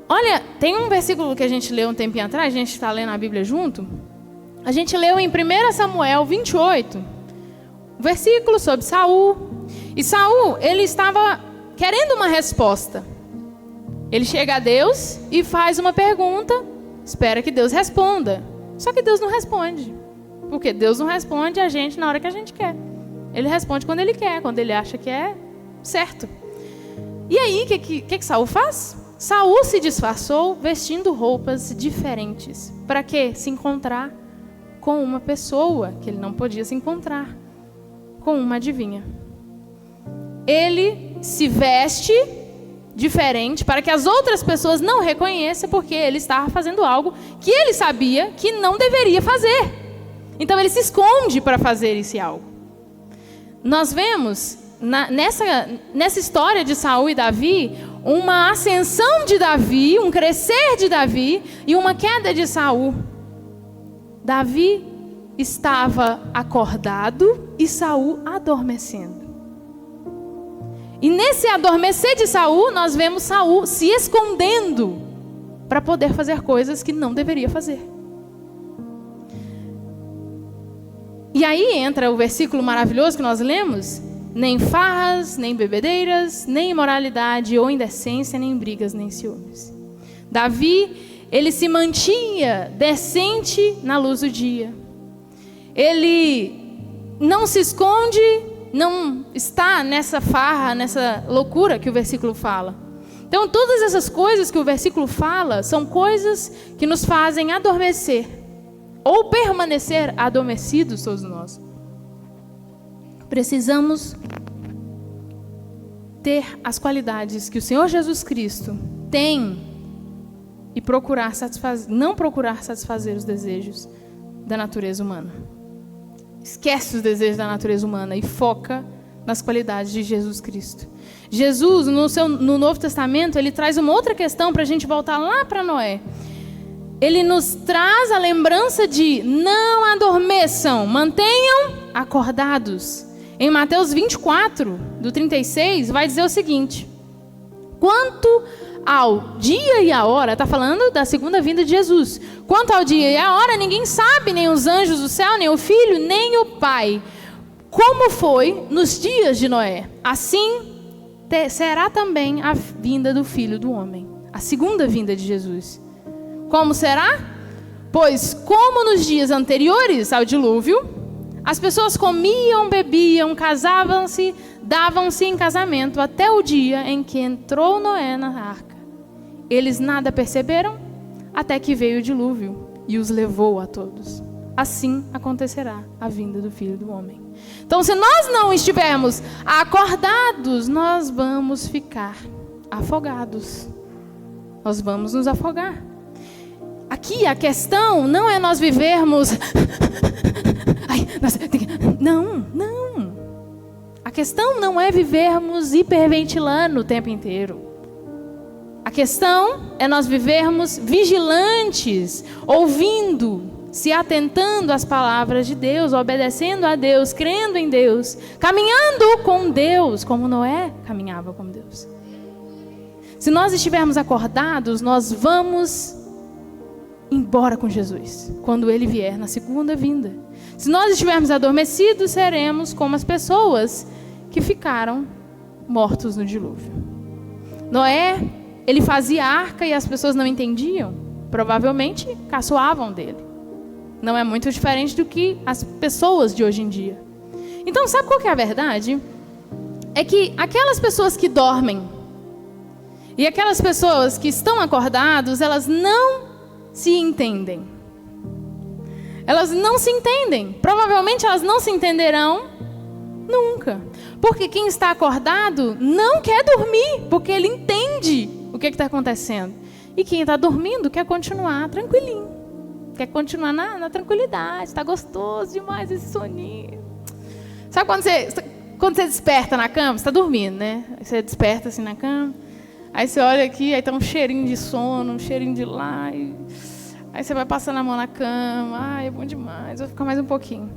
Olha, tem um versículo que a gente leu um tempinho atrás, a gente está lendo a Bíblia junto. A gente leu em 1 Samuel 28, um versículo sobre Saul. E Saul, ele estava querendo uma resposta. Ele chega a Deus e faz uma pergunta, espera que Deus responda. Só que Deus não responde. Porque Deus não responde a gente na hora que a gente quer. Ele responde quando ele quer, quando ele acha que é certo. E aí, o que Saul faz? Saul se disfarçou vestindo roupas diferentes. Para quê? Se encontrar com uma pessoa que ele não podia se encontrar. Com uma adivinha. Ele se veste diferente para que as outras pessoas não reconheçam, porque ele estava fazendo algo que ele sabia que não deveria fazer. Então ele se esconde para fazer esse algo. Nós vemos nessa história de Saul e Davi uma ascensão de Davi, um crescer de Davi e uma queda de Saul. Davi estava acordado e Saul adormecendo. E nesse adormecer de Saul, nós vemos Saul se escondendo para poder fazer coisas que não deveria fazer. E aí entra o versículo maravilhoso que nós lemos: nem farras, nem bebedeiras, nem imoralidade ou indecência, nem brigas, nem ciúmes. Davi, ele se mantinha decente na luz do dia. Ele não se esconde, não está nessa farra, nessa loucura que o versículo fala. Então, todas essas coisas que o versículo fala são coisas que nos fazem adormecer ou permanecer adormecidos, todos nós. Precisamos ter as qualidades que o Senhor Jesus Cristo tem e não procurar satisfazer os desejos da natureza humana. Esquece os desejos da natureza humana e foca nas qualidades de Jesus Cristo. Jesus, no Novo Testamento, ele traz uma outra questão para a gente voltar lá para Noé. Ele nos traz a lembrança de não adormeçam, mantenham acordados. Em Mateus 24, do 36, vai dizer o seguinte: quanto ao dia e a hora, está falando da segunda vinda de Jesus. Quanto ao dia e a hora, ninguém sabe, nem os anjos do céu, nem o Filho, nem o Pai. Como foi nos dias de Noé, assim será também a vinda do Filho do Homem, a segunda vinda de Jesus. Como será? Pois como nos dias anteriores ao dilúvio, as pessoas comiam, bebiam, casavam-se, davam-se em casamento até o dia em que entrou Noé na arca. Eles nada perceberam até que veio o dilúvio e os levou a todos. Assim acontecerá a vinda do Filho do Homem. Então, se nós não estivermos acordados, nós vamos ficar afogados. Nós vamos nos afogar. Aqui a questão não é nós vivermos... Não. A questão não é vivermos hiperventilando o tempo inteiro. A questão é nós vivermos vigilantes, ouvindo, se atentando às palavras de Deus, obedecendo a Deus, crendo em Deus, caminhando com Deus, como Noé caminhava com Deus. Se nós estivermos acordados, nós vamos embora com Jesus, quando Ele vier na segunda vinda. Se nós estivermos adormecidos, seremos como as pessoas que ficaram mortos no dilúvio. Noé, ele fazia arca e as pessoas não entendiam, provavelmente caçoavam dele. Não é muito diferente do que as pessoas de hoje em dia. Então, sabe qual que é a verdade? É que aquelas pessoas que dormem e aquelas pessoas que estão acordados, elas não se entendem. Elas não se entendem. Provavelmente elas não se entenderão nunca. Porque quem está acordado não quer dormir, porque ele entende o que está acontecendo. E quem está dormindo quer continuar tranquilinho. Quer continuar na tranquilidade. Está gostoso demais esse soninho. Sabe quando você desperta na cama? Você está dormindo, né? Aí você desperta assim na cama. Aí você olha aqui, aí tá um cheirinho de sono, um cheirinho de lá. Aí você vai passando a mão na cama. Ai, é bom demais, vou ficar mais um pouquinho.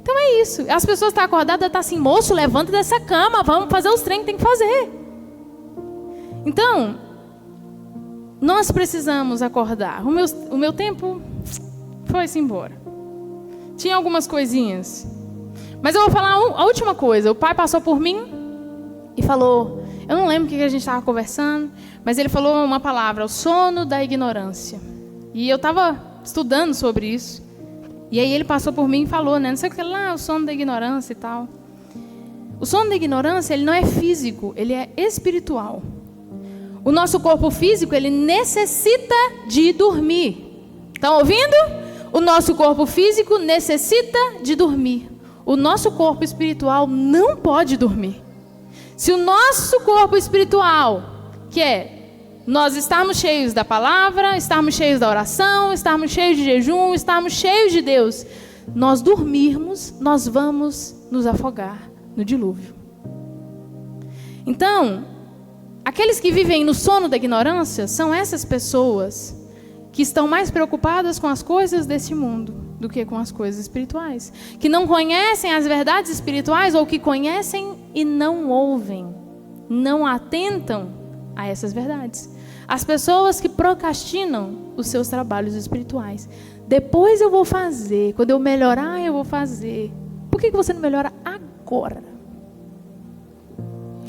Então é isso. As pessoas estão acordadas, estão assim, moço, levanta dessa cama, vamos fazer os trem que tem que fazer. Então, nós precisamos acordar. O meu tempo foi-se embora. Tinha algumas coisinhas. Mas eu vou falar a última coisa. O pai passou por mim e falou... Eu não lembro o que a gente estava conversando, mas ele falou uma palavra, o sono da ignorância. E eu estava estudando sobre isso. E aí ele passou por mim e falou, né? Não sei o que lá, o sono da ignorância e tal. O sono da ignorância, ele não é físico, ele é espiritual. O nosso corpo físico, ele necessita de dormir. Estão ouvindo? O nosso corpo físico necessita de dormir. O nosso corpo espiritual não pode dormir. Se o nosso corpo espiritual, que é nós estarmos cheios da palavra, estarmos cheios da oração, estarmos cheios de jejum, estarmos cheios de Deus, nós dormirmos, nós vamos nos afogar no dilúvio. Então, aqueles que vivem no sono da ignorância são essas pessoas que estão mais preocupadas com as coisas desse mundo do que com as coisas espirituais, que não conhecem as verdades espirituais ou que conhecem e não ouvem, não atentam a essas verdades. As pessoas que procrastinam os seus trabalhos espirituais. Depois eu vou fazer, quando eu melhorar eu vou fazer. Por que você não melhora agora?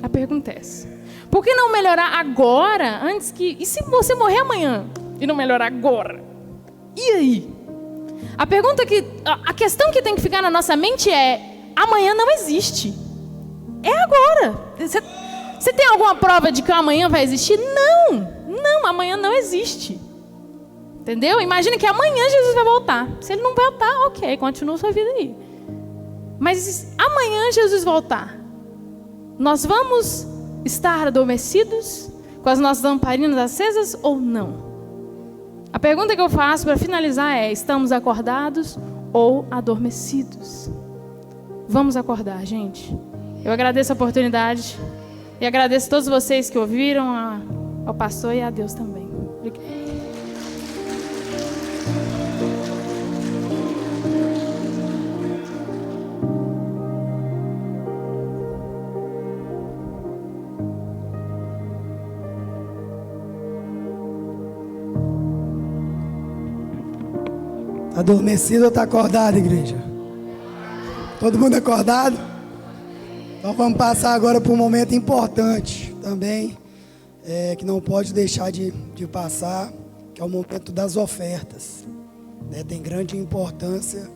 A pergunta é essa. Por que não melhorar agora, antes que... E se você morrer amanhã e não melhorar agora? E aí? A questão que tem que ficar na nossa mente é: amanhã não existe. É agora. Você tem alguma prova de que o amanhã vai existir? Não, amanhã não existe. Entendeu? Imagina que amanhã Jesus vai voltar. Se ele não voltar, ok, continua sua vida aí. Mas amanhã Jesus voltar, nós vamos estar adormecidos, com as nossas lamparinas acesas ou não? A pergunta que eu faço para finalizar é: estamos acordados ou adormecidos? Vamos acordar, gente. Eu agradeço a oportunidade e agradeço a todos vocês que ouviram, ao pastor e a Deus também. Obrigada. Adormecido ou está acordado, igreja? Todo mundo acordado? Então vamos passar agora por um momento importante também, que não pode deixar de passar, que é o momento das ofertas. Tem grande importância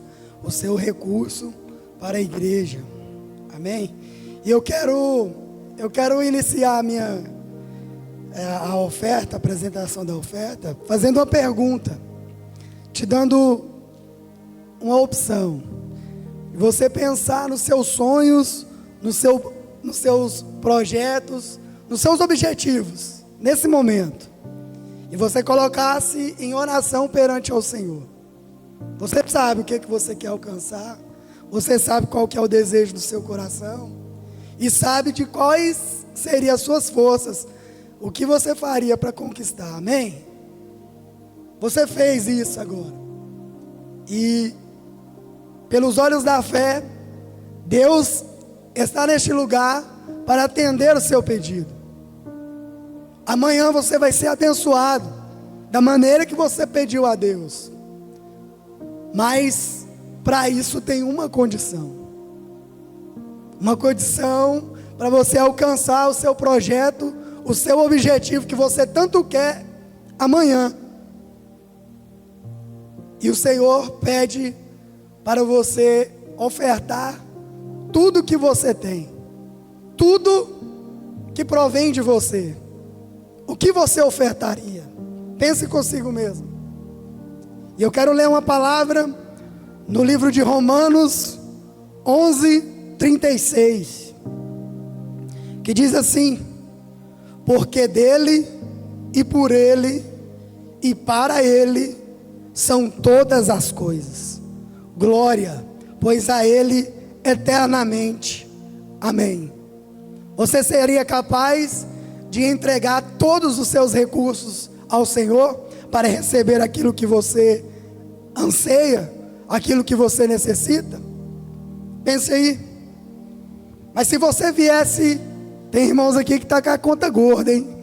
o seu recurso para a igreja. Amém? E eu quero iniciar a oferta, a apresentação da oferta, fazendo uma pergunta. te dando uma opção. Você pensar nos seus sonhos, nos seus projetos, nos seus objetivos, nesse momento. E você colocasse em oração perante ao Senhor. Você sabe o que você quer alcançar. Você sabe qual que é o desejo do seu coração. E sabe de quais seriam as suas forças. O que você faria para conquistar, amém? Você fez isso agora. E pelos olhos da fé, Deus está neste lugar para atender o seu pedido. Amanhã você vai ser abençoado da maneira que você pediu a Deus. Mas para isso tem uma condição. Uma condição para você alcançar o seu projeto, o seu objetivo que você tanto quer amanhã. E o Senhor pede para você ofertar tudo que você tem, tudo que provém de você. O que você ofertaria? Pense consigo mesmo. E eu quero ler uma palavra no livro de Romanos 11:36, que diz assim: porque dele e por ele e para ele são todas as coisas. Glória, pois a ele eternamente. Amém. Você seria capaz de entregar todos os seus recursos ao Senhor para receber aquilo que você anseia, aquilo que você necessita? Pense aí. Mas se você viesse, tem irmãos aqui que está com a conta gorda, hein?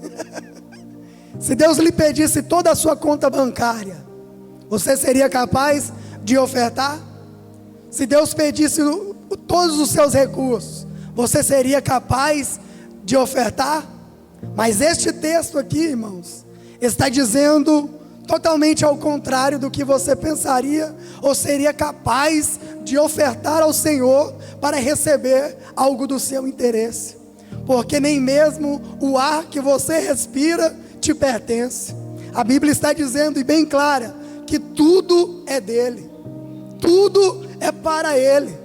Se Deus lhe pedisse toda a sua conta bancária, você seria capaz de ofertar? Se Deus pedisse todos os seus recursos, você seria capaz de ofertar? Mas este texto aqui, irmãos, está dizendo totalmente ao contrário do que você pensaria ou seria capaz de ofertar ao Senhor para receber algo do seu interesse. Porque nem mesmo o ar que você respira te pertence. A Bíblia está dizendo, e bem clara, que tudo é dele, tudo é para ele,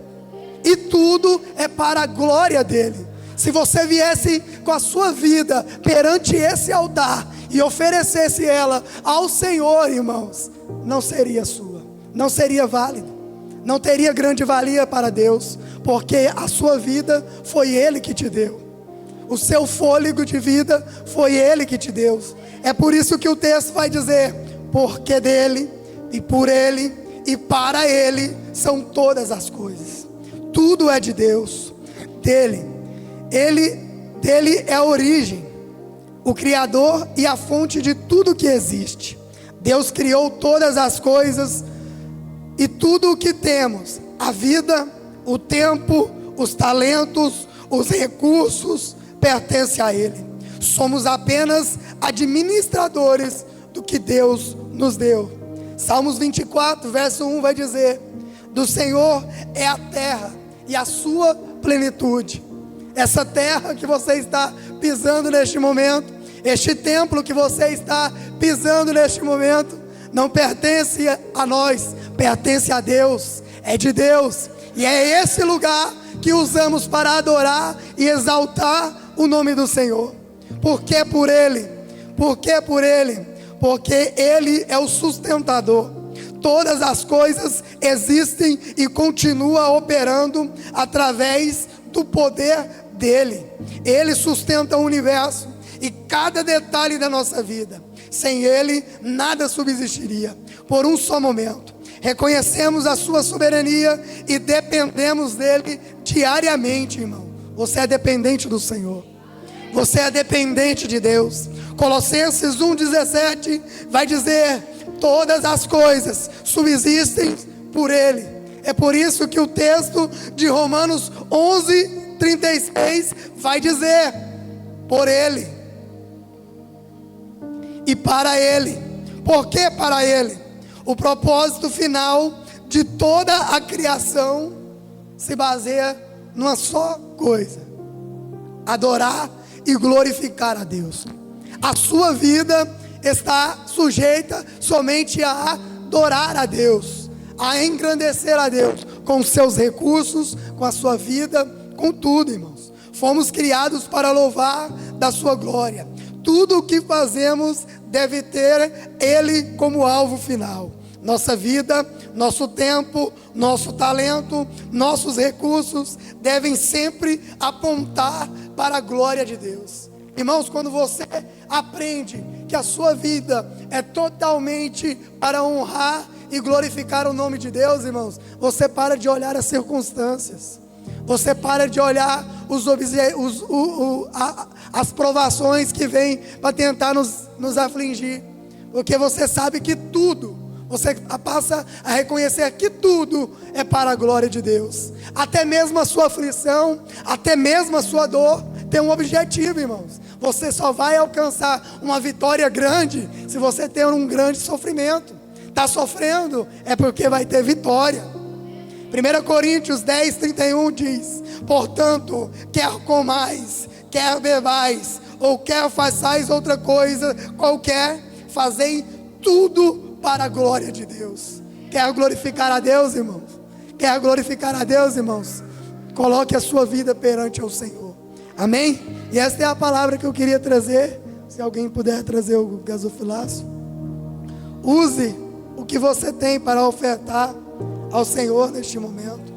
e tudo é para a glória dele. Se você viesse com a sua vida perante esse altar e oferecesse ela ao Senhor, irmãos, não seria sua, não seria válido, não teria grande valia para Deus, porque a sua vida foi Ele que te deu, o seu fôlego de vida foi Ele que te deu. É por isso que o texto vai dizer: porque dele e por ele e para ele são todas as coisas. Tudo é de Deus, dele é a origem, o Criador e a fonte de tudo que existe. Deus criou todas as coisas e tudo o que temos, a vida, o tempo, os talentos, os recursos, pertence a Ele. Somos apenas administradores do que Deus nos deu. Salmos 24, verso 1 vai dizer: do Senhor é a terra e a sua plenitude. Essa terra que você está pisando neste momento, este templo que você está pisando neste momento, não pertence a nós, pertence a Deus, é de Deus. E é esse lugar que usamos para adorar e exaltar o nome do Senhor. Por que por Ele? Por que por Ele? Porque Ele é o sustentador. Todas as coisas existem e continuam operando através do poder dele. Ele sustenta o universo e cada detalhe da nossa vida. Sem Ele nada subsistiria. Por um só momento reconhecemos a sua soberania e dependemos dele diariamente, irmão. Você é dependente do Senhor, você é dependente de Deus. Colossenses 1,17 vai dizer: todas as coisas subsistem por Ele. É por isso que o texto de Romanos 11:36 vai dizer: por Ele e para Ele. Por que para Ele? O propósito final de toda a criação se baseia numa só coisa: adorar e glorificar a Deus. A sua vida está sujeita somente à adorar a Deus, a engrandecer a Deus com os seus recursos, com a sua vida, com tudo, irmãos. Fomos criados para louvar da sua glória. Tudo o que fazemos deve ter Ele como alvo final. Nossa vida, nosso tempo, nosso talento, nossos recursos devem sempre apontar para a glória de Deus. Irmãos, quando você aprende que a sua vida é totalmente para honrar e glorificar o nome de Deus, irmãos, você para de olhar as circunstâncias, você para de olhar as provações que vêm para tentar nos afligir, porque você sabe que tudo, você passa a reconhecer que tudo é para a glória de Deus. Até mesmo a sua aflição, até mesmo a sua dor tem um objetivo, irmãos. Você só vai alcançar uma vitória grande se você ter um grande sofrimento. Está sofrendo é porque vai ter vitória. 1 Coríntios 10:31 diz: portanto, quer comais, quer bebais, ou quer façais outra coisa qualquer, fazei tudo para a glória de Deus. Quer glorificar a Deus, irmãos? Quer glorificar a Deus, irmãos? Coloque a sua vida perante o Senhor. Amém? E esta é a palavra que eu queria trazer. Se alguém puder trazer o gasofilaço. Use o que você tem para ofertar ao Senhor neste momento.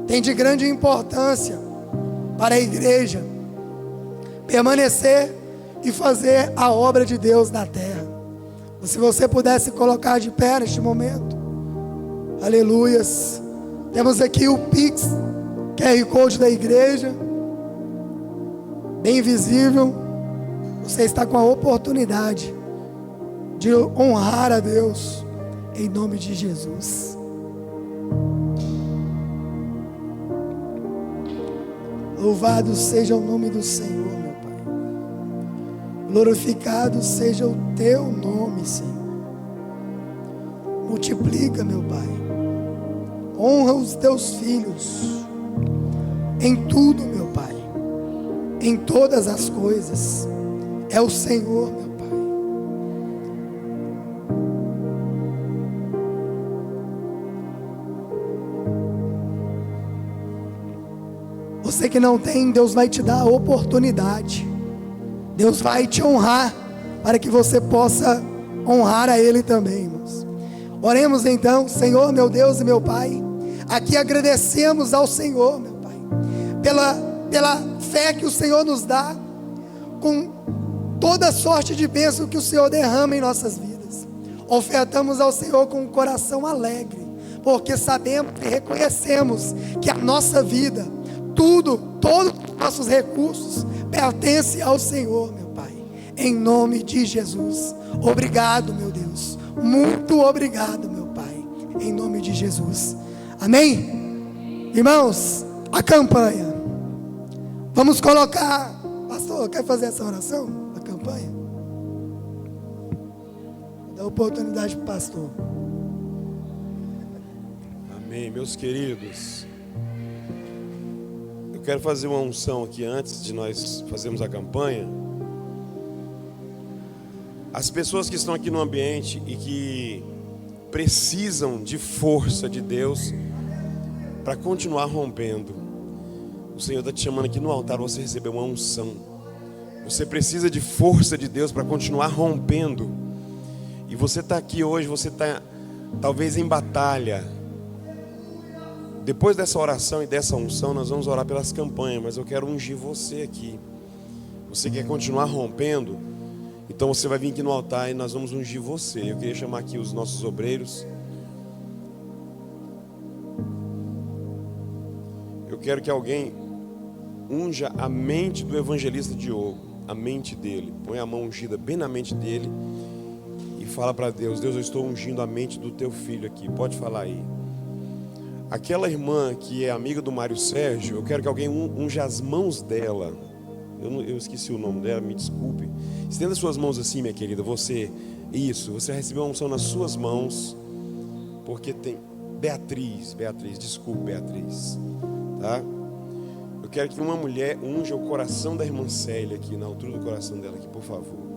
Tem de grande importância para a igreja permanecer e fazer a obra de Deus na terra. Se você pudesse colocar de pé neste momento. Aleluias. Temos aqui o Pix, QR Code da igreja, bem visível. Você está com a oportunidade de honrar a Deus em nome de Jesus. Louvado seja o nome do Senhor, meu Pai. Glorificado seja o teu nome, Senhor. Multiplica, meu Pai. Honra os teus filhos em tudo, meu Pai. Em todas as coisas. É o Senhor, meu Pai. Você que não tem, Deus vai te dar a oportunidade. Deus vai te honrar para que você possa honrar a Ele também, irmãos. Oremos então. Senhor, meu Deus e meu Pai, aqui agradecemos ao Senhor, meu Pai, pela fé que o Senhor nos dá, com toda sorte de bênção que o Senhor derrama em nossas vidas. Ofertamos ao Senhor com um coração alegre, porque sabemos e reconhecemos que a nossa vida, todos os nossos recursos pertencem ao Senhor, meu Pai, em nome de Jesus. Obrigado, meu Deus, muito obrigado, meu Pai, em nome de Jesus. Amém? Irmãos, a campanha, vamos colocar, pastor, quer fazer essa oração, a campanha? Vou dar oportunidade para o pastor. Amém, meus queridos. Eu quero fazer uma unção aqui antes de nós fazermos a campanha. As pessoas que estão aqui no ambiente e que precisam de força de Deus para continuar rompendo, o Senhor está te chamando aqui no altar para você receber uma unção. Você precisa de força de Deus para continuar rompendo. E você está aqui hoje, você está talvez em batalha. Depois dessa oração e dessa unção, nós vamos orar pelas campanhas, mas eu quero ungir você aqui. Você quer continuar rompendo? Então você vai vir aqui no altar e nós vamos ungir você. Eu queria chamar aqui os nossos obreiros. Eu quero que alguém unja a mente do evangelista Diogo, a mente dele. Põe a mão ungida bem na mente dele e fala para Deus: Deus, eu estou ungindo a mente do teu filho aqui. Pode falar aí. Aquela irmã que é amiga do Mário Sérgio, eu quero que alguém unja as mãos dela. Eu esqueci o nome dela, me desculpe. Estenda suas mãos assim, minha querida. Você recebeu uma unção nas suas mãos, porque tem Beatriz, desculpe, Beatriz, tá? Eu quero que uma mulher unja o coração da irmã Célia aqui, na altura do coração dela aqui, por favor.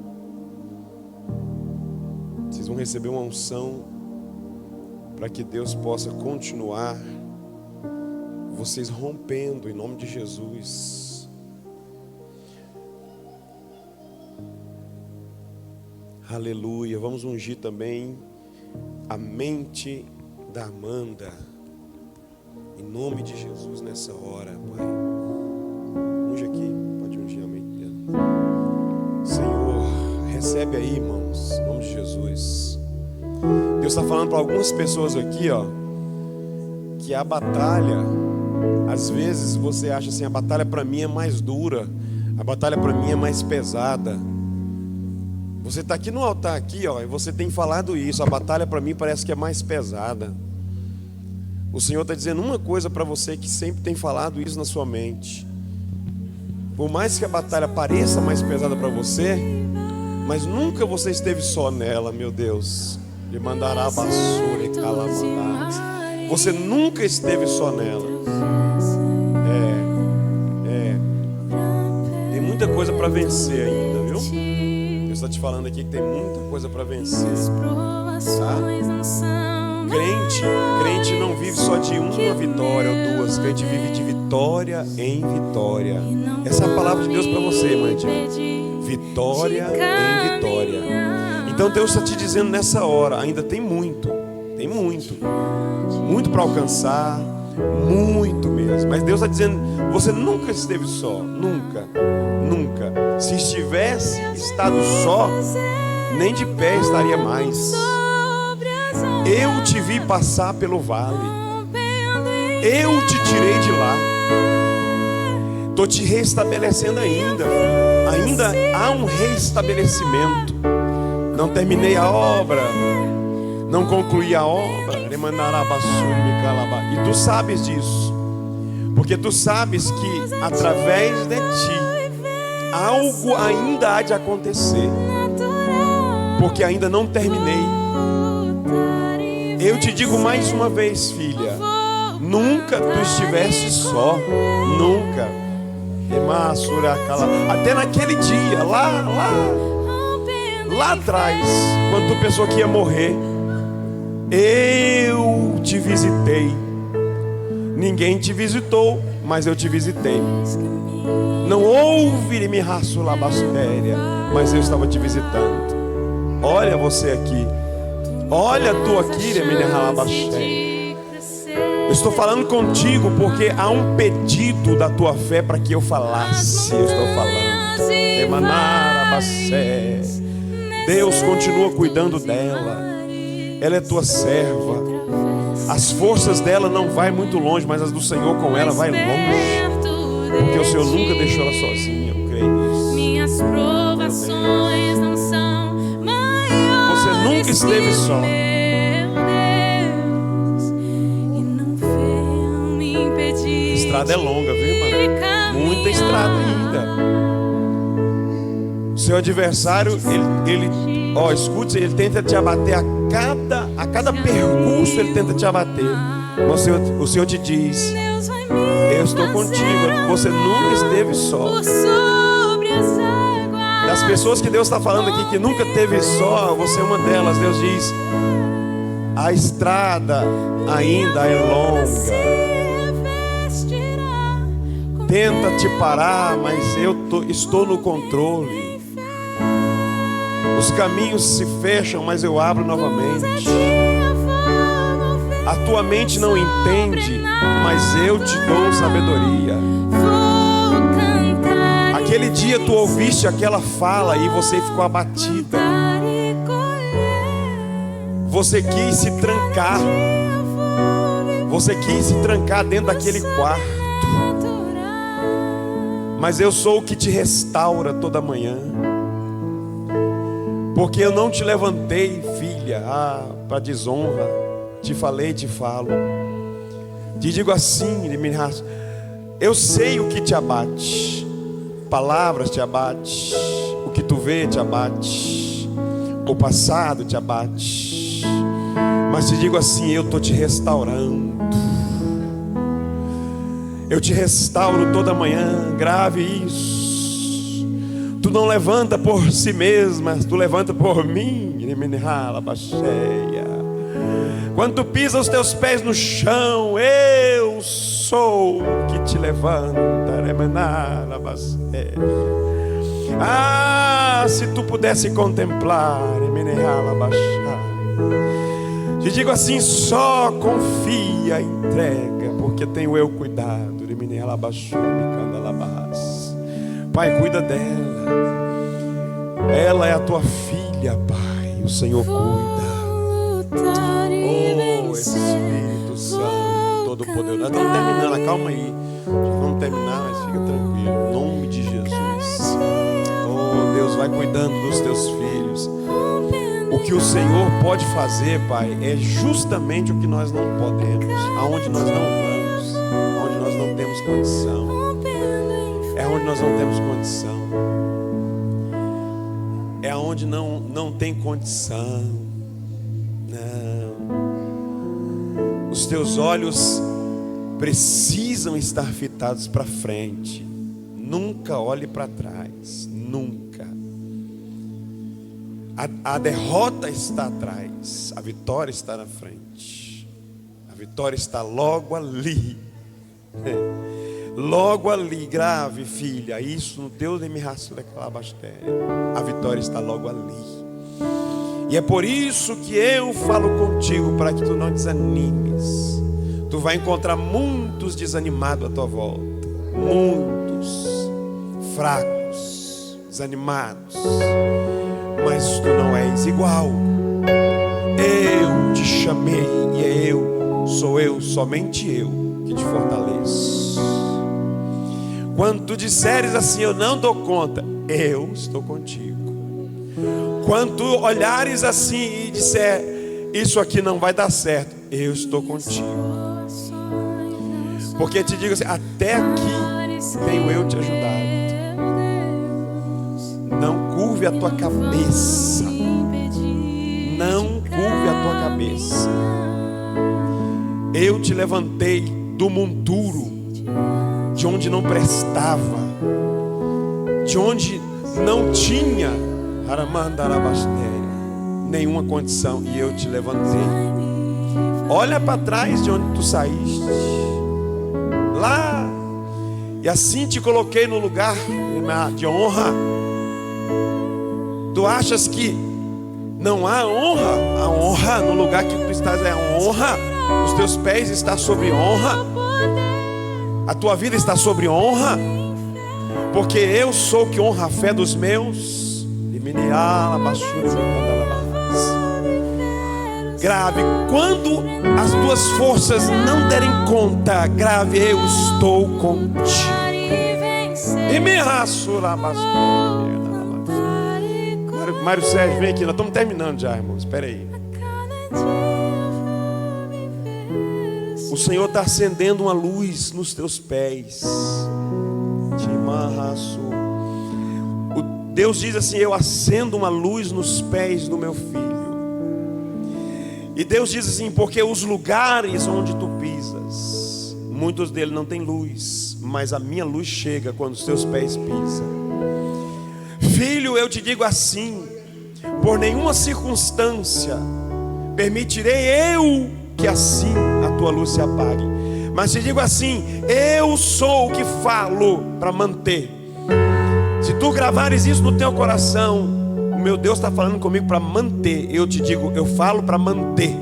Vocês vão receber uma unção para que Deus possa continuar vocês rompendo em nome de Jesus. Aleluia. Vamos ungir também a mente da Amanda em nome de Jesus nessa hora, Pai. Unge aqui, pode ungir a mente dela. Senhor, recebe aí, irmãos, em nome de Jesus. Deus está falando para algumas pessoas aqui, ó, que a batalha, às vezes você acha assim, a batalha para mim é mais dura, a batalha para mim é mais pesada. Você está aqui no altar aqui, ó, e você tem falado isso, a batalha para mim parece que é mais pesada. O Senhor está dizendo uma coisa para você que sempre tem falado isso na sua mente. Por mais que a batalha pareça mais pesada para você, mas nunca você esteve só nela, meu Deus. De mandará basura e calamar. Você nunca esteve só nela. Tem muita coisa para vencer ainda, viu? Deus está te falando aqui que tem muita coisa para vencer. Tá? Crente não vive só de uma vitória ou duas. Crente vive de vitória em vitória. Essa é a palavra de Deus para você, irmã. Vitória em vitória. Então Deus está te dizendo nessa hora, ainda tem muito para alcançar, muito mesmo. Mas Deus está dizendo, você nunca esteve só, nunca. Se estivesse estado só, nem de pé estaria mais. Eu te vi passar pelo vale, eu te tirei de lá, estou te restabelecendo ainda há um restabelecimento. Não terminei a obra, não concluí a obra. E tu sabes disso, porque tu sabes que através de ti algo ainda há de acontecer, porque ainda não terminei. Eu te digo mais uma vez, filha, nunca tu estiveste só, nunca. Até naquele dia, lá atrás, quando tu pensou que ia morrer, eu te visitei. Ninguém te visitou, mas eu te visitei. Não houve me raçulabastéria, mas eu estava te visitando. Olha você aqui, olha tu aqui, eu estou falando contigo porque há um pedido da tua fé para que eu falasse. Eu estou falando. Deus continua cuidando dela. Ela é tua serva. As forças dela não vai muito longe, mas as do Senhor com ela vai longe. Porque o Senhor nunca deixou ela sozinha. Eu creio nisso. Minhas provações não são maiores. Você nunca esteve só. A estrada é longa, viu, irmã? Muita estrada ainda. O seu adversário, escute, ele tenta te abater a cada percurso, ele tenta te abater. Mas o Senhor te diz: eu estou contigo. Você nunca esteve só. Das pessoas que Deus está falando aqui que nunca esteve só, você é uma delas. Deus diz: a estrada ainda é longa. Tenta te parar, mas eu estou no controle. Os caminhos se fecham, mas eu abro novamente. A tua mente não entende, mas eu te dou sabedoria. Aquele dia tu ouviste aquela fala e você ficou abatida. Você quis se trancar. Você quis se trancar dentro daquele quarto. Mas eu sou o que te restaura toda manhã. Porque eu não te levantei, filha, para desonra. Te falei, te falo. Te digo assim, eu sei o que te abate. Palavras te abate. O que tu vê te abate. O passado te abate. Mas te digo assim, eu estou te restaurando. Eu te restauro toda manhã. Grave isso. Tu não levanta por si mesma, tu levanta por mim. Quando tu pisa os teus pés no chão, eu sou o que te levanta. Ah, se tu pudesse contemplar, te digo assim, só confia, entrega, porque tenho eu cuidado. Pai, cuida dela. Ela é a tua filha, Pai. O Senhor cuida. Oh, Espírito Santo Todo-Poderoso. Nós estamos terminando, calma aí. Vamos terminar, mas fica tranquilo. Em nome de Jesus. Oh, Deus, vai cuidando dos teus filhos. O que o Senhor pode fazer, Pai, é justamente o que nós não podemos. Aonde nós não vamos, aonde nós não temos condição. É onde nós não temos condição. É onde não tem condição. Não. Os teus olhos precisam estar fitados para frente. Nunca olhe para trás. Nunca. A derrota está atrás. A vitória está na frente. A vitória está logo ali. Logo ali, grave, filha. Isso no Deus de mirraço daquela bastéria. A vitória está logo ali. E é por isso que eu falo contigo, para que tu não desanimes. Tu vai encontrar muitos desanimados à tua volta. Muitos fracos, desanimados. Mas tu não és igual. Eu te chamei e sou eu, somente eu, que te fortaleço. Quando tu disseres assim, eu não dou conta, eu estou contigo. Quando tu olhares assim e disser, isso aqui não vai dar certo, eu estou contigo. Porque te digo assim, até aqui tenho eu te ajudado. Não curve a tua cabeça. Não curve a tua cabeça. Eu te levantei do monturo, de onde não prestava, de onde não tinha nenhuma condição, e eu te levantei. Olha para trás de onde tu saíste, lá, e assim te coloquei no lugar de honra. Tu achas que não há honra? A honra no lugar que tu estás é honra. Os teus pés estão sobre honra. A tua vida está sobre honra. Porque eu sou o que honra a fé dos meus. Grave, quando as tuas forças não derem conta, grave, eu estou contigo. E me raçura. Mário Sérgio, vem aqui, nós estamos terminando já, irmãos. Espera aí. O Senhor está acendendo uma luz nos teus pés. Deus diz assim, eu acendo uma luz nos pés do meu filho. E Deus diz assim, porque os lugares onde tu pisas, muitos deles não têm luz, mas a minha luz chega quando os teus pés pisam. Filho, eu te digo assim, por nenhuma circunstância permitirei eu que assim a tua luz se apague. Mas te digo assim, eu sou o que falo para manter. Se tu gravares isso no teu coração, o meu Deus está falando comigo para manter. Eu te digo, eu falo para manter.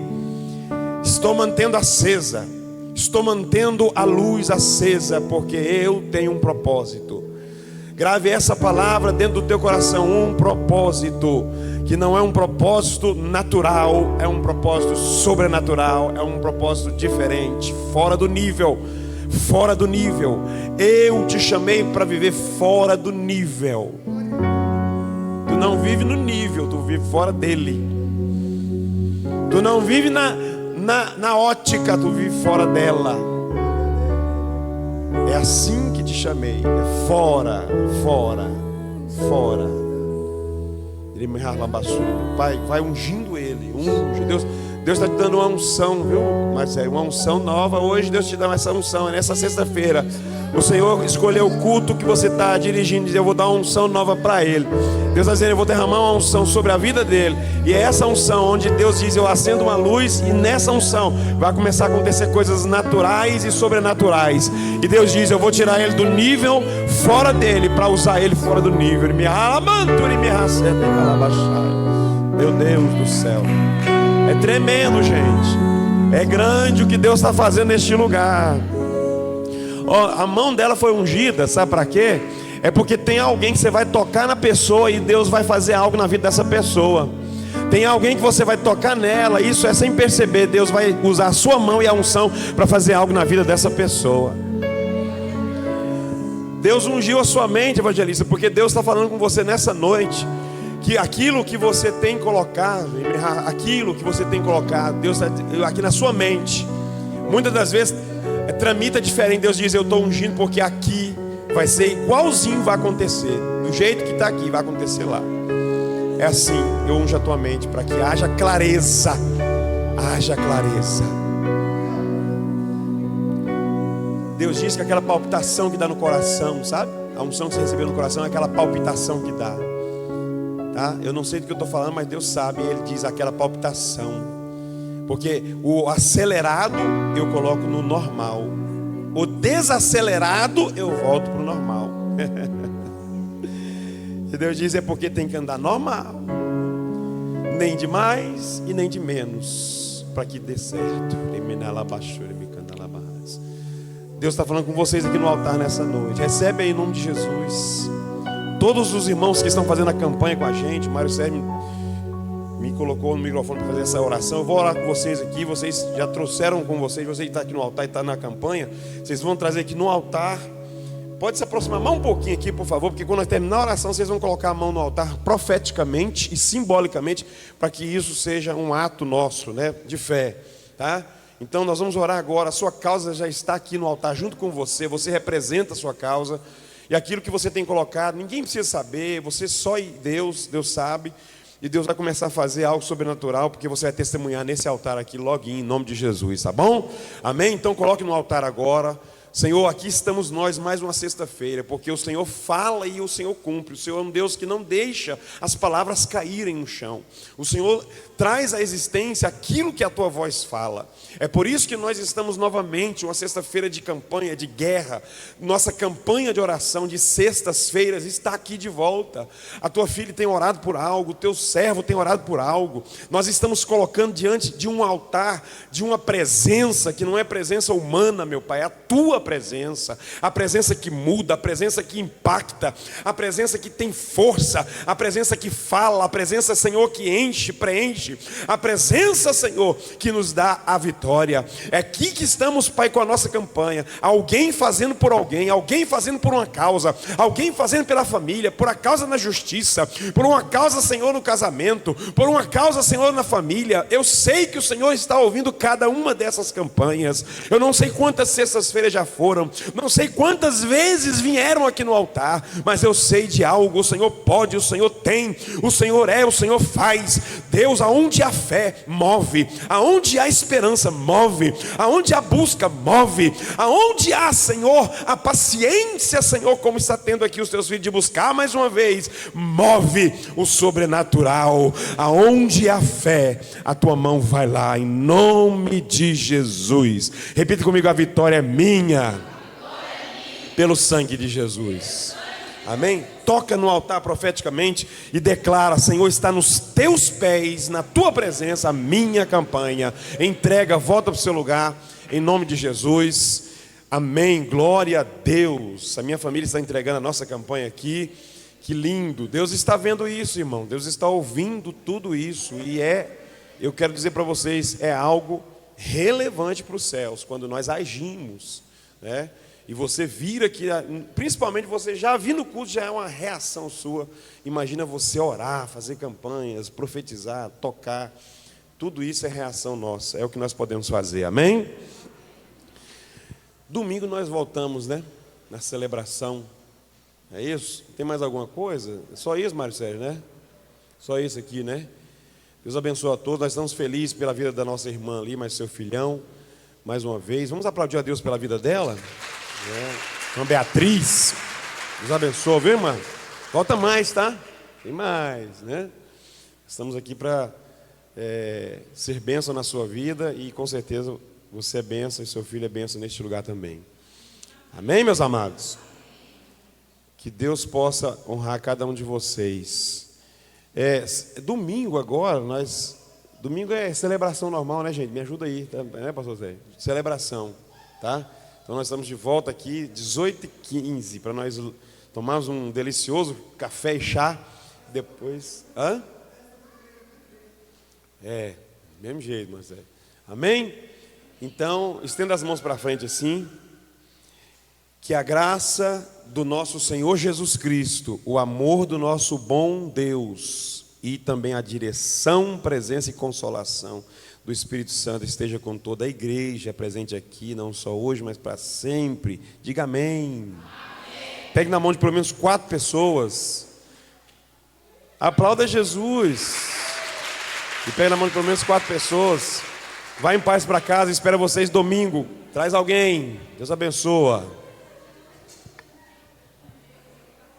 Estou mantendo acesa. Estou mantendo a luz acesa, porque eu tenho um propósito. Grave essa palavra dentro do teu coração, um propósito, que não é um propósito natural, é um propósito sobrenatural, é um propósito diferente, fora do nível. Fora do nível. Eu te chamei para viver fora do nível. Tu não vive no nível, tu vive fora dele. Tu não vive na ótica, tu vive fora dela. É assim que te chamei. É fora, fora, fora. Pai, vai ungindo ele. Unge. Deus está te dando uma unção, viu, Marcelo? Uma unção nova. Hoje Deus te dá essa unção, é nessa sexta-feira. O Senhor escolheu o culto que você está dirigindo, e eu vou dar uma unção nova para ele. Deus está dizendo, eu vou derramar uma unção sobre a vida dele. E é essa unção onde Deus diz, eu acendo uma luz, e nessa unção vai começar a acontecer coisas naturais e sobrenaturais. E Deus diz, eu vou tirar ele do nível fora dele, para usar ele fora do nível. Ele me alamantura e me raceta e calabaxar. Meu Deus do céu. É tremendo, gente. É grande o que Deus está fazendo neste lugar. A mão dela foi ungida, sabe para quê? É porque tem alguém que você vai tocar na pessoa e Deus vai fazer algo na vida dessa pessoa. Tem alguém que você vai tocar nela, isso é sem perceber. Deus vai usar a sua mão e a unção para fazer algo na vida dessa pessoa. Deus ungiu a sua mente, evangelista, porque Deus está falando com você nessa noite. Que aquilo que você tem colocado, Deus está aqui na sua mente. Muitas das vezes tramita diferente. Deus diz, eu estou ungindo porque aqui vai ser igualzinho, vai acontecer. Do jeito que está aqui, vai acontecer lá. É assim, eu unjo a tua mente para que haja clareza. Haja clareza. Deus diz que aquela palpitação que dá no coração, sabe? A unção que você recebeu no coração é aquela palpitação que dá. Tá? Eu não sei do que eu estou falando, mas Deus sabe. Ele diz aquela palpitação. Porque o acelerado eu coloco no normal, o desacelerado eu volto para o normal. E Deus diz, é porque tem que andar normal, nem de mais e nem de menos, para que dê certo. Deus está falando com vocês aqui no altar nessa noite. Recebe aí em nome de Jesus. Todos os irmãos que estão fazendo a campanha com a gente, Mário Sérgio me colocou no microfone para fazer essa oração. Eu vou orar com vocês aqui. Vocês já trouxeram com vocês. Você que está aqui no altar e está na campanha, vocês vão trazer aqui no altar. Pode se aproximar mais um pouquinho aqui, por favor, porque quando nós terminar a oração, vocês vão colocar a mão no altar profeticamente e simbolicamente, para que isso seja um ato nosso, né, de fé, tá? Então nós vamos orar agora. A sua causa já está aqui no altar junto com você. Você representa a sua causa. E aquilo que você tem colocado, ninguém precisa saber. Você só e Deus sabe. E Deus vai começar a fazer algo sobrenatural, porque você vai testemunhar nesse altar aqui, logo em nome de Jesus, tá bom? Amém? Então coloque no altar agora. Senhor, aqui estamos nós mais uma sexta-feira, porque o Senhor fala e o Senhor cumpre. O Senhor é um Deus que não deixa as palavras caírem no chão. O Senhor traz à existência aquilo que a tua voz fala. É por isso que nós estamos novamente uma sexta-feira de campanha, de guerra. Nossa campanha de oração de sextas-feiras está aqui de volta. A tua filha tem orado por algo, o teu servo tem orado por algo. Nós estamos colocando diante de um altar, de uma presença que não é presença humana, meu Pai, é a tua presença, a presença que muda, a presença que impacta, a presença que tem força, a presença que fala, a presença, Senhor, que enche, preenche, a presença, Senhor, que nos dá a vitória. É aqui que estamos, Pai, com a nossa campanha, alguém fazendo por alguém, alguém fazendo por uma causa, alguém fazendo pela família, por a causa na justiça, por uma causa, Senhor, no casamento, por uma causa, Senhor, na família. Eu sei que o Senhor está ouvindo cada uma dessas campanhas. Eu não sei quantas sextas-feiras já foram, não sei quantas vezes vieram aqui no altar, mas eu sei de algo. O Senhor pode, o Senhor tem, o Senhor é, o Senhor faz. Deus, aonde há fé, move, aonde há esperança, move, aonde há busca, move, aonde há, Senhor, a paciência, Senhor, como está tendo aqui os teus filhos de buscar mais uma vez, move o sobrenatural. Aonde há fé, a tua mão vai lá, em nome de Jesus. Repita comigo: a vitória é minha, pelo sangue de Jesus. Amém? Toca no altar profeticamente e declara: Senhor, está nos teus pés, na tua presença, a minha campanha. Entrega, volta para o seu lugar, em nome de Jesus. Amém, glória a Deus. A minha família está entregando a nossa campanha aqui. Que lindo, Deus está vendo isso, irmão. Deus está ouvindo tudo isso. E eu quero dizer para vocês, é algo relevante para os céus, quando nós agimos, né? E você vira aqui, principalmente você já vir no culto, já é uma reação sua. Imagina você orar, fazer campanhas, profetizar, tocar. Tudo isso é reação nossa, é o que nós podemos fazer, amém? Domingo nós voltamos, né? Na celebração. É isso? Tem mais alguma coisa? Só isso, Mário Sérgio, né? Só isso aqui, né? Deus abençoe a todos. Nós estamos felizes pela vida da nossa irmã ali, mas seu filhão, mais uma vez. Vamos aplaudir a Deus pela vida dela. Irmã Beatriz, Deus abençoe, viu, irmã? Volta mais, tá? Tem mais, né? Estamos aqui para ser bênção na sua vida e com certeza você é bênção e seu filho é bênção neste lugar também. Amém, meus amados? Que Deus possa honrar cada um de vocês. Domingo agora, domingo é celebração normal, né, gente? Me ajuda aí, tá, né, pastor Zé? Celebração, tá? Então nós estamos de volta aqui, 18h15, para nós tomarmos um delicioso café e chá. Depois, mesmo jeito, mas amém? Então, estenda as mãos para frente assim. Que a graça do nosso Senhor Jesus Cristo, o amor do nosso bom Deus e também a direção, presença e consolação do Espírito Santo esteja com toda a igreja presente aqui, não só hoje, mas para sempre. Diga amém. Pegue na mão de pelo menos 4 pessoas. Aplauda Jesus. E pegue na mão de pelo menos 4 pessoas. Vá em paz para casa, espera vocês domingo. Traz alguém. Deus abençoa.